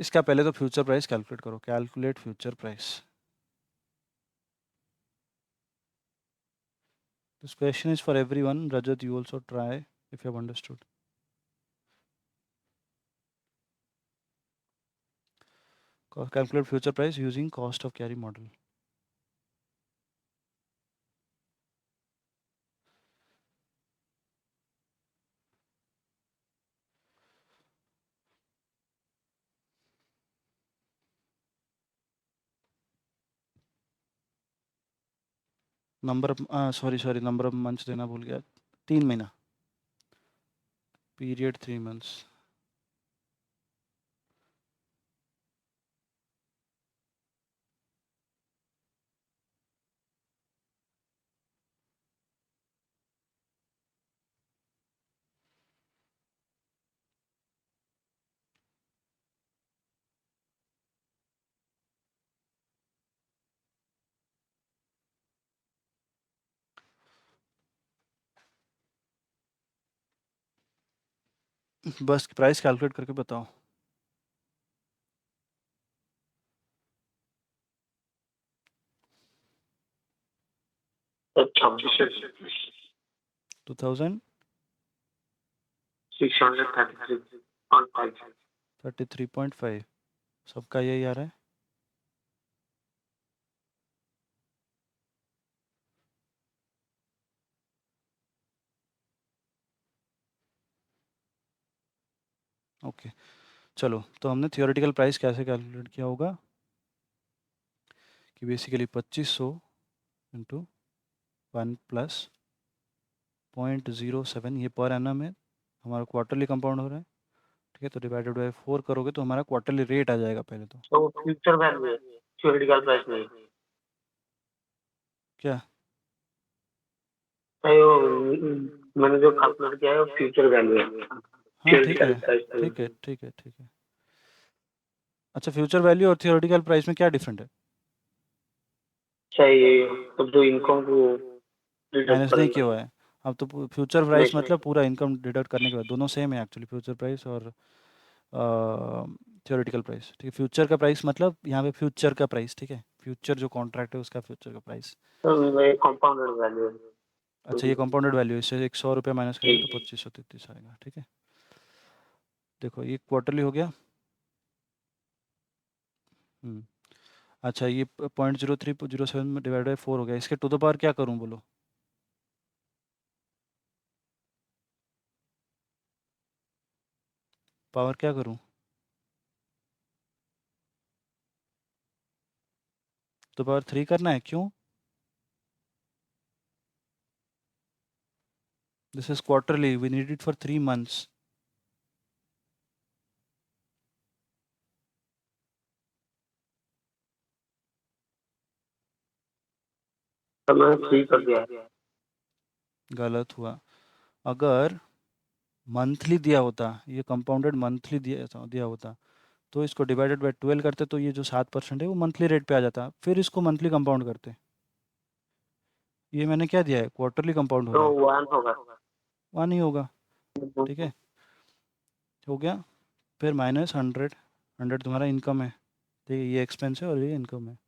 इसका पहले तो फ्यूचर प्राइस कैलकुलेट करो, calculate future price. This question is for everyone, Rajat you also try if you have understood. Calculate future price using cost of carry model. Number sorry number of months देना भूल गया, 3 महीना, period 3 months। बस price calculate करके बताओ। अच्छा 2033.5, 633.5। सबका यही आ रहा है। ओके चलो, तो हमने थियोरेटिकल प्राइस कैसे कैलकुलेट किया होगा कि बेसिकली 2500 इंटू 1 प्लस 0.07, ये पर एनम है, हमारा क्वार्टरली कंपाउंड हो रहा है, ठीक है। तो डिवाइडेड बाय 4 करोगे तो हमारा क्वार्टरली रेट आ जाएगा पहले तो। तो फ्यूचर वैल्यू है, थ्योरेटिकल प्राइस नहीं। क्या नहीं, वो मैंने जो कैलकुलेट किया है वो फ्यूचर वैल्यू है, हाँ ठीक थ्योरेटिकल है, प्राइस नहीं। ठीक है, ठीक है, ठीक है। अच्छा फ्यूचर वैल्यू और थियोरेटिकल प्राइस में क्या डिफरेंट है? चाहिए तो जो इनकम को डिडक्ट माइनस नहीं करेगा। किया हुआ है। अब तो फ्यूचर नहीं प्राइस मतलब पूरा इनकम डिडक्ट करने के बाद, दोनों सेम है एक्चुअली, फ्यूचर प्राइस और थियोरेटिकल प्राइस, ठीक है। फ्यूचर का प्राइस मतलब यहाँ पे फ्यूचर का प्राइस, ठीक है, फ्यूचर जो कॉन्ट्रैक्ट है उसका फ्यूचर का प्राइस। तो ये कंपाउंडेड वैल्यू है। अच्छा ये कंपाउंडेड वैल्यू, इससे 100 रुपया माइनस करेंगे तो जी 2533 आएगा, ठीक है। देखो ये क्वार्टरली हो गया। हम्म अच्छा ये 0.0307 में डिवाइड बाई 4 हो गया, इसके टू द पावर क्या करूँ बोलो? पावर क्या करूँ? तो पावर 3 करना है, क्यों? This is quarterly, we need it for 3 months। तो मैंने 3 कर दिया है। गलत हुआ। अगर मंथली दिया होता, ये कंपाउंडेड मंथली दिया होता, तो इसको डिवाइडेड बाय 12 करते तो ये जो 7% है वो मंथली रेट पे आ जाता, फिर इसको मंथली कंपाउंड करते। ये मैंने क्या दिया है, क्वार्टरली कंपाउंड हो तो रहा है, 1 होगा। वहाँ नहीं होगा। ठीक है, हो गया। फिर -100, 100 तुम्हारा इनकम है, ठीक है, ये एक्सपेंस है और ये इनकम है।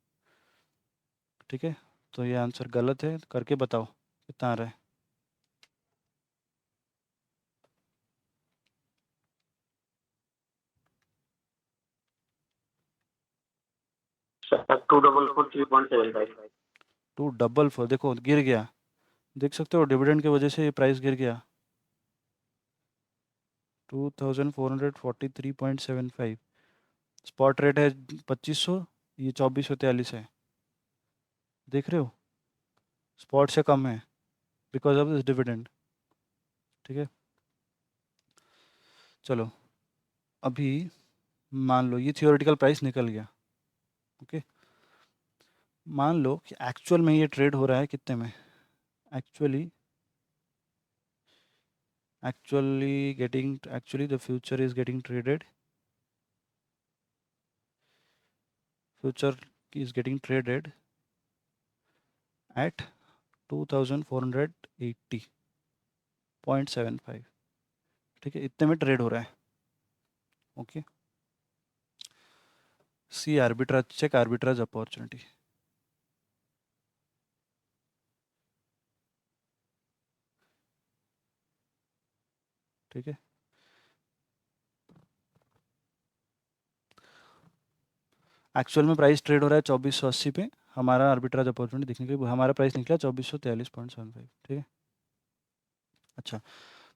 ठीक है, तो ये आंसर गलत है, करके बताओ कितना आ रहा है। सर 244 3.75। 244, देखो गिर गया, देख सकते हो डिविडेंड की वजह से ये प्राइस गिर गया, 2443.75। स्पॉट रेट है 2500, ये 2443 है, देख रहे हो, स्पॉट से कम है बिकॉज ऑफ दिस डिविडेंड। ठीक है, चलो अभी मान लो ये थियोरेटिकल प्राइस निकल गया। ओके, मान लो कि एक्चुअल में ये ट्रेड हो रहा है कितने में, actually the future is getting traded, future is getting traded at 2480.75। ठीक है, इतने में ट्रेड हो रहा है। ओके, सी आर्बिट्राज, चेक आर्बिट्राज अपॉर्चुनिटी। ठीक है, एक्चुअल में प्राइस ट्रेड हो रहा है 2480 पे, हमारा आर्बिट्राज अपॉर्चुनिटी देखने के लिए हमारा प्राइस निकला 2443.75। ठीक है, अच्छा,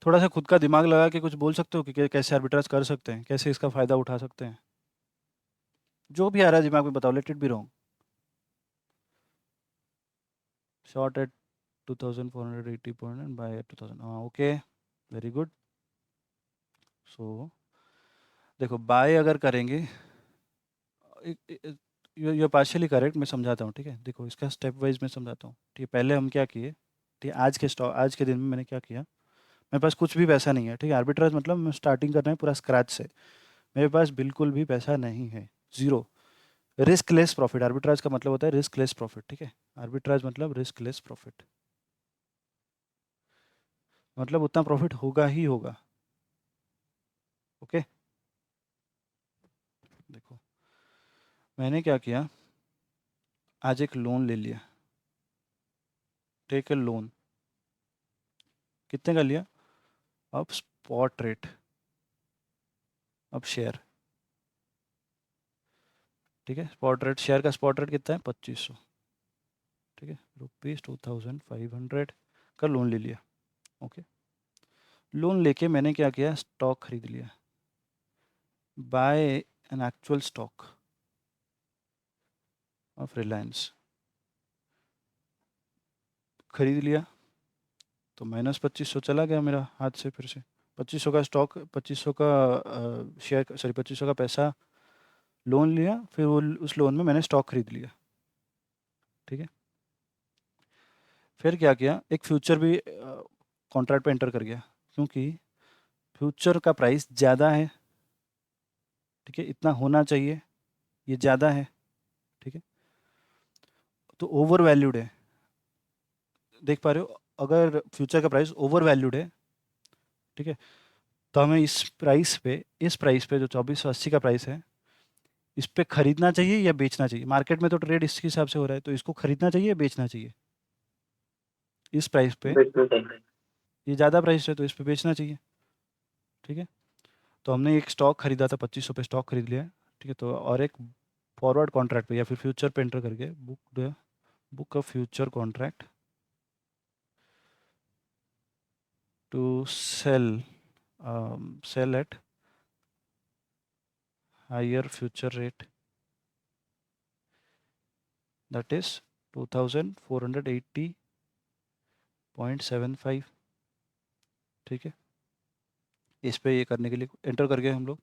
थोड़ा सा खुद का दिमाग लगा के कुछ बोल सकते हो कि कैसे आर्बिट्राज कर सकते हैं, कैसे इसका फ़ायदा उठा सकते हैं, जो भी आ रहा है दिमाग में बताओ, let it be wrong. Short at 2480 point and buy at 2000, हाँ ओके, वेरी गुड। सो देखो बाय अगर करेंगे, ये पार्शियली करेक्ट, मैं समझाता हूँ। ठीक है, देखो इसका स्टेप वाइज मैं समझाता हूँ। ठीक है, पहले हम क्या किए, ठीक है, आज के दिन में मैंने क्या किया, मेरे पास कुछ भी पैसा नहीं है। ठीक है, आर्बिट्राज मतलब स्टार्टिंग करना है पूरा स्क्रैच से, मेरे पास बिल्कुल भी पैसा नहीं है, zero. Risk less profit, arbitrage का मतलब होता है रिस्क लेस प्रॉफिट। ठीक है, आर्बिट्राज मतलब रिस्क लेस प्रॉफिट, मतलब उतना प्रॉफिट होगा ही होगा। ओके, देखो मैंने क्या किया, आज एक लोन ले लिया, टेक ए लोन, कितने का लिया, अब स्पॉट रेट, अब शेयर। ठीक है, स्पॉट रेट, शेयर का स्पॉट रेट कितना है, 2500। ठीक है, ₹2500 का लोन ले लिया। ओके, लोन लेके मैंने क्या किया, स्टॉक खरीद लिया, buy an actual stock of Reliance, खरीद लिया, तो -2500 चला गया मेरा हाथ से, फिर से 2500 का स्टॉक, 2500 का शेयर, सॉरी 2500 का पैसा लोन लिया, फिर वो उस लोन में मैंने स्टॉक खरीद लिया। ठीक है, फिर क्या किया, एक फ्यूचर भी कॉन्ट्रैक्ट पे एंटर कर गया, क्योंकि फ्यूचर का प्राइस ज़्यादा है। ठीक है, इतना होना चाहिए, ये ज़्यादा है। ठीक है, तो ओवर वैल्यूड है, देख पा रहे हो, अगर फ्यूचर का प्राइस ओवर वैल्यूड है, ठीक है, तो हमें इस प्राइस पे जो 2480 का प्राइस है, इस पे खरीदना चाहिए या बेचना चाहिए। मार्केट में तो ट्रेड इसके हिसाब से हो रहा है, तो इसको खरीदना चाहिए या बेचना चाहिए, इस प्राइस पे, बेचना चाहिए। ये ज़्यादा प्राइस है तो इस पे बेचना चाहिए। ठीक है, तो हमने एक स्टॉक खरीदा था, 2500 पे स्टॉक खरीद लिया। ठीक है, तो और एक फॉरवर्ड कॉन्ट्रैक्ट पे या फिर फ्यूचर पे एंटर करके book a future contract to sell at higher future rate, that is 2480.75। ठीक है, इस पे ये करने के लिए एंटर कर गए हम लोग,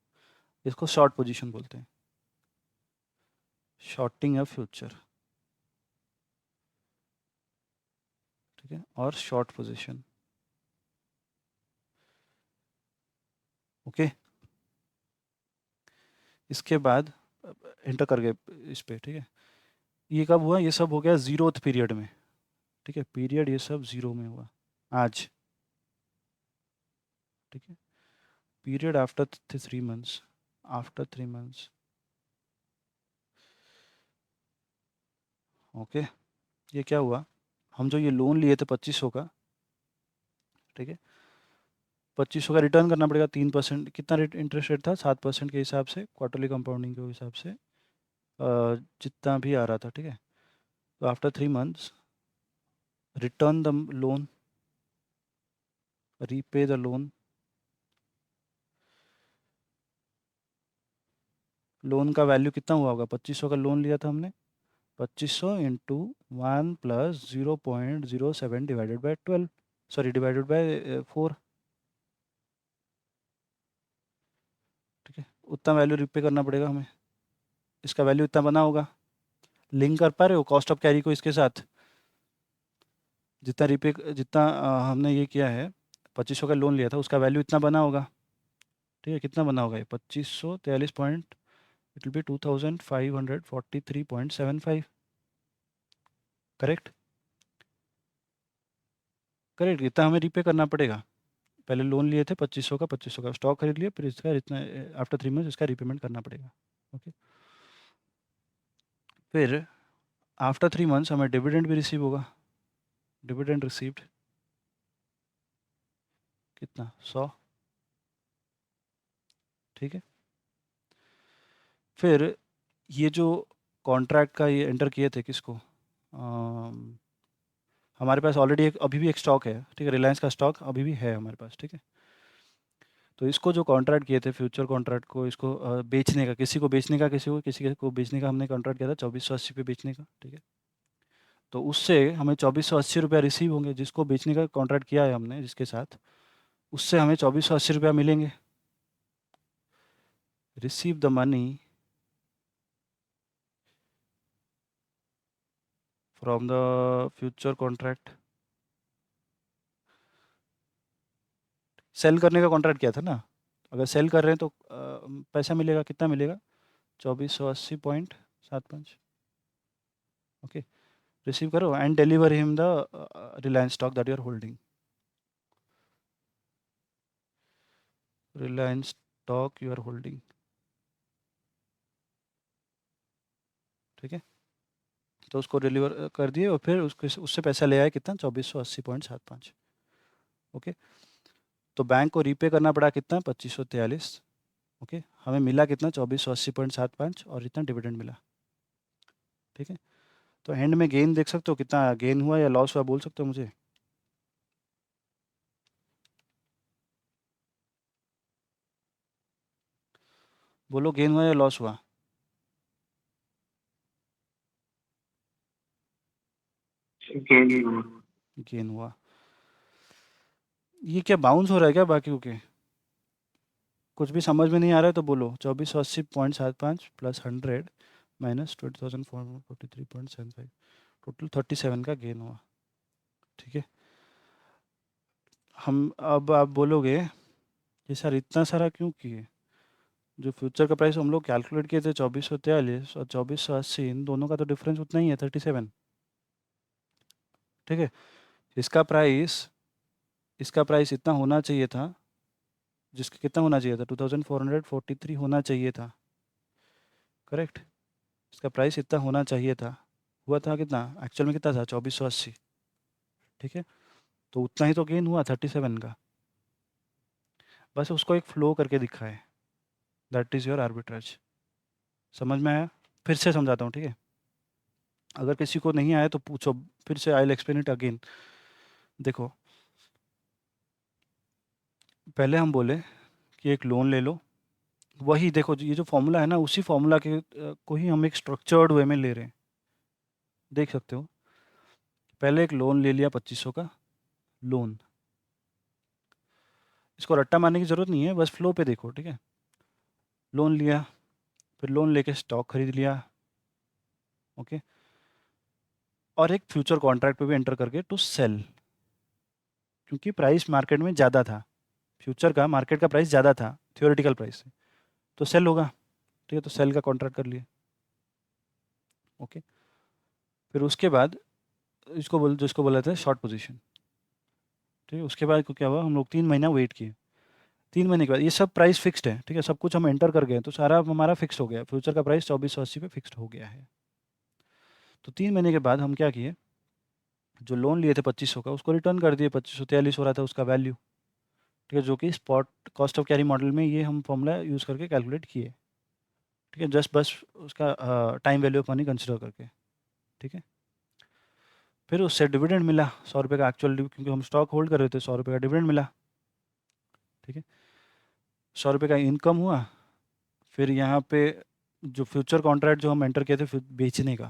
इसको शॉर्ट पोजीशन बोलते हैं, शॉर्टिंग अ फ्यूचर। ठीक है, और शॉर्ट पोजीशन, ओके, इसके बाद एंटर कर गए इस पे, ठीक है। ये कब हुआ? ये सब हो गया 0th पीरियड में, ठीक है। पीरियड ये सब 0 में हुआ आज, ठीक है। Period after 3 months, after 3 months, okay. ये क्या हुआ? हम जो ये लोन लिए थे 2500 का, ठीक है, 2500 का रिटर्न करना पड़ेगा 3%। कितना रेट इंटरेस्ट रेट था? 7% के हिसाब से, क्वार्टरली कंपाउंडिंग के हिसाब से जितना भी आ रहा था, ठीक है। तो after 3 months return the loan, repay the loan. Loan का वैल्यू कितना हुआ होगा? 2500 का लोन लिया था हमने, 2500 into 1 plus 0.07 divided by 12, sorry divided by 4, ठीक है। उतना वैल्यू रिपे करना पड़ेगा हमें। इसका वैल्यू इतना बना होगा। लिंक कर पा रहे हो कॉस्ट ऑफ कैरी को इसके साथ? जितना रिपे, जितना हमने ये किया है, 2500 का लोन लिया था, उसका वैल्यू इतना बना होगा, ठीक है। कितना बना होगा ये? 2543 point, it will be 2543.75, correct? Correct, इतना हमें रिपे करना पड़ेगा। पहले लोन लिए थे 2500 का स्टॉक खरीद लिया, फिर इसका इतना आफ्टर 3 मंथ्स इसका रिपेमेंट करना पड़ेगा, ओके। फिर आफ्टर 3 मंथ्स हमें डिविडेंड भी रिसीव होगा। डिविडेंड रिसीव्ड कितना? 100, ठीक है। फिर ये जो कॉन्ट्रैक्ट का ये एंटर किए थे, किसको? हमारे पास ऑलरेडी एक, अभी भी एक स्टॉक है, ठीक है। रिलायंस का स्टॉक अभी भी है हमारे पास, ठीक है। तो इसको जो कॉन्ट्रैक्ट किए थे, फ्यूचर कॉन्ट्रैक्ट को, इसको बेचने का, किसी को बेचने का, किसी को बेचने का हमने कॉन्ट्रैक्ट किया था 2480 पे बेचने का, ठीक है। तो उससे हमें 2480 रुपया रिसीव होंगे। जिसको बेचने का कॉन्ट्रैक्ट किया है हमने, जिसके साथ, उससे हमें 2480 रुपया मिलेंगे। Receive the money from the future contract. Sell करने का कॉन्ट्रैक्ट किया था ना, अगर सेल कर रहे हैं तो पैसा मिलेगा। कितना मिलेगा? 2480.75, ओके। रिसीव करो and deliver him the Reliance stock that you are holding. Reliance stock you are holding, ठीक है। तो उसको डिलीवर कर दिए और फिर उससे पैसा ले आए। कितना? 2480.75, ओके। तो बैंक को रीपे करना पड़ा कितना? 2543, ओके। हमें मिला कितना? 2480.75, और इतना डिविडेंड मिला, ठीक है। तो एंड में गेन देख सकते हो, कितना गेन हुआ या लॉस हुआ, बोल सकते हो मुझे? बोलो, गेन हुआ या लॉस हुआ? गेन हुआ। ये क्या बाउंस हो रहा है क्या बाकियों के? कुछ भी समझ में नहीं आ रहा है तो बोलो। 2480.75 प्लस 100 माइनस 20,443.75, टोटल 37 का गेन हुआ, ठीक है। हम अब आप बोलोगे ये सर इतना सारा क्यों किए? जो फ्यूचर का प्राइस हम लोग कैलकुलेट किए थे 2443 और 2480, इन दोनों का तो डिफरेंस उतना ही है, 37, ठीक है। इसका प्राइस इतना होना चाहिए था, जिसका कितना होना चाहिए था? 2443 होना चाहिए था, करेक्ट। इसका प्राइस इतना होना चाहिए था, हुआ था कितना? एक्चुअल में कितना था? 2480, ठीक है। तो उतना ही तो गेन हुआ 37 का। बस उसको एक फ्लो करके दिखा है, दैट इज़ योर आर्बिट्राज। समझ में आया? फिर से समझाता हूँ, ठीक है। अगर किसी को नहीं आया तो पूछो, फिर से I will explain it again. देखो, पहले हम बोले कि एक लोन ले लो। वही देखो, ये जो फॉर्मूला है ना, उसी फॉर्मूला के को ही हम एक स्ट्रक्चर्ड वे में ले रहे हैं, देख सकते हो। पहले एक लोन ले लिया 2500 का लोन। इसको रट्टा मारने की ज़रूरत नहीं है, बस फ्लो पे देखो, ठीक है। लोन लिया, फिर लोन लेके स्टॉक खरीद लिया, ओके। और एक फ्यूचर कॉन्ट्रैक्ट पे भी एंटर करके टू सेल, क्योंकि प्राइस मार्केट में ज़्यादा था, फ्यूचर का मार्केट का प्राइस ज़्यादा था थियोरेटिकल प्राइस से, तो सेल होगा, ठीक है, तो सेल का कॉन्ट्रैक्ट कर लिए, ओके। फिर उसके बाद जिसको बोला था शॉर्ट पोजीशन, ठीक है। उसके बाद क्या हुआ, हम लोग 3 महीना वेट किए, 3 महीने के बाद ये सब प्राइस फिक्स्ड है, ठीक है, सब कुछ हम एंटर कर गए, तो सारा हमारा फिक्स हो गया, फ्यूचर का प्राइस 2480 पे फिक्स्ड हो गया है। तो 3 महीने के बाद हम क्या किए, जो लोन लिए थे 2500 का उसको रिटर्न कर दिए, 2543 हो रहा था उसका वैल्यू, ठीक है, जो कि spot cost of carry model में ये हम फॉर्मूला यूज़ करके कैलकुलेट किए, ठीक है, जस्ट बस उसका time value of money consider करके, ठीक है। फिर उससे डिविडेंड मिला 100 रुपये का एक्चुअल, क्योंकि हम स्टॉक होल्ड कर रहे थे, 100 रुपये का डिविडेंड मिला, ठीक है, 100 रुपये का इनकम हुआ। फिर यहाँ पे जो फ्यूचर कॉन्ट्रैक्ट जो हम एंटर किए थे बेचने का,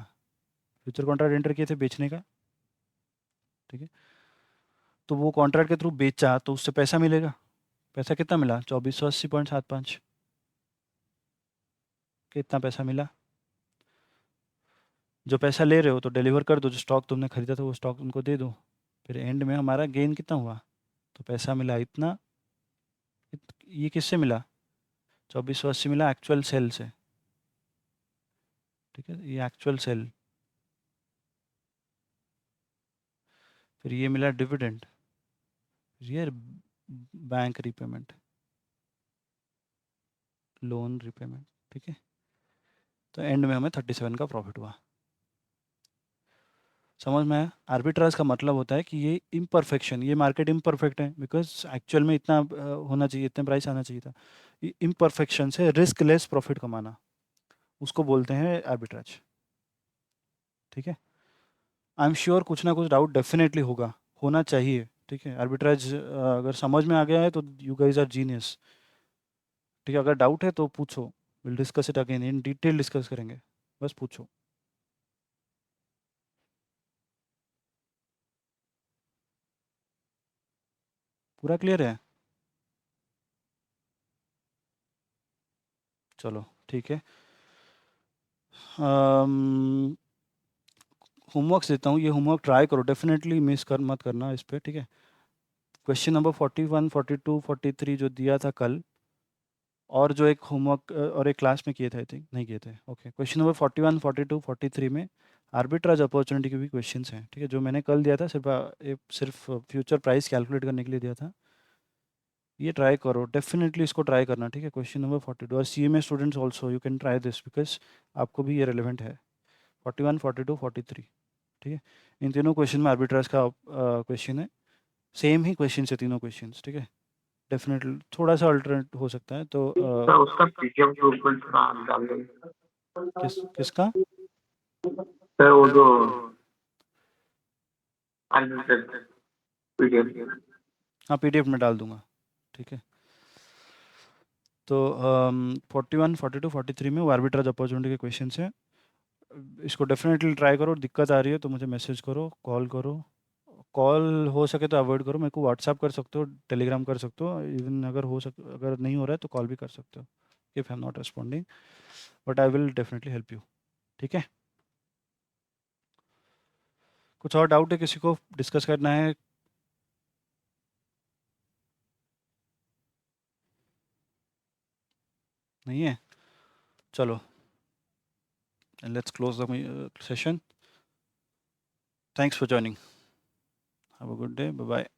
फ्यूचर कॉन्ट्रैक्ट एंटर किए थे बेचने का, ठीक है, तो वो कॉन्ट्रैक्ट के थ्रू बेचा तो उससे पैसा मिलेगा, पैसा कितना मिला 2480.75, कितना पैसा मिला। जो पैसा ले रहे हो तो डिलीवर कर दो, जो स्टॉक तुमने खरीदा था वो स्टॉक उनको दे दो, फिर एंड में हमारा गेन कितना हुआ, तो पैसा मिला इतना, ये किससे मिला, 2480 मिला एक्चुअल सेल से, ठीक है, ये एक्चुअल सेल। फिर ये मिला डिविडेंड, ये बैंक रीपेमेंट, लोन रीपेमेंट, ठीक है, तो एंड में हमें 37 का प्रॉफिट हुआ। समझ में आया। आर्बिट्राज का मतलब होता है कि ये इम्परफेक्शन, ये मार्केट इम्परफेक्ट है, बिकॉज एक्चुअल में इतना होना चाहिए, इतने प्राइस आना चाहिए था, इम्परफेक्शन से रिस्क लेस प्रॉफिट कमाना, उसको बोलते हैं आर्बिट्राज, ठीक है। आई एम श्योर कुछ ना कुछ डाउट डेफिनेटली होगा, होना चाहिए, ठीक है। आर्बिट्राज अगर समझ में आ गया है तो यू गाइज आर जीनियस, ठीक है। अगर डाउट है तो पूछो, will discuss it again, in detail discuss करेंगे, बस पूछो। पूरा क्लियर है, चलो ठीक है। होमवर्क देता हूँ, ये होमवर्क ट्राई करो, डेफिनेटली मिस कर मत करना इस पर, ठीक है। क्वेश्चन नंबर 41, 42, 43 जो दिया था कल, और जो एक होमवर्क और एक क्लास में किए थे, आई थिंक नहीं किए थे, ओके। क्वेश्चन नंबर 41, 42, 43 में आर्बिट्राज अपॉर्चुनिटी के भी क्वेश्चंस हैं, ठीक है। जो मैंने कल दिया था सिर्फ फ्यूचर प्राइस कैलकुलेट करने के लिए दिया था, ये ट्राई करो, डेफिनेटली इसको ट्राई करना, ठीक है। क्वेश्चन नंबर 42, और CMA students also you can try this, because आपको भी ये रेलिवेंट है, 41, 42, 43, ठीक है। इन तीनों क्वेश्चन में आर्बिट्राज का क्वेश्चन है, सेम ही क्वेश्चन है तीनों क्वेश्चन, ठीक है। डेफिनेटली थोड़ा सा अल्टरनेट हो सकता है, तो सर उसका पीडीएफ ग्रुप में थोड़ा डाल देंगे किसका सर, वो जो अनलिमिटेड पीडीएफ। हाँ PDF में डाल दूंगा, ठीक है। तो 41, 42, 43 में वो आर्बिट्राज अपॉर्चुनिटी के क्वेश्चन हैं, इसको डेफिनेटली ट्राई करो। दिक्कत आ रही है तो मुझे मैसेज करो, कॉल करो, कॉल हो सके तो अवॉइड करो, मेरे को व्हाट्सएप कर सकते हो, टेलीग्राम कर सकते हो, इवन अगर नहीं हो रहा है तो कॉल भी कर सकते हो, if I am not responding, but I will definitely help you, ठीक है। कुछ और डाउट है किसी को, डिस्कस करना है? नहीं है, चलो let's close the session. Thanks for joining, have a good day, bye bye.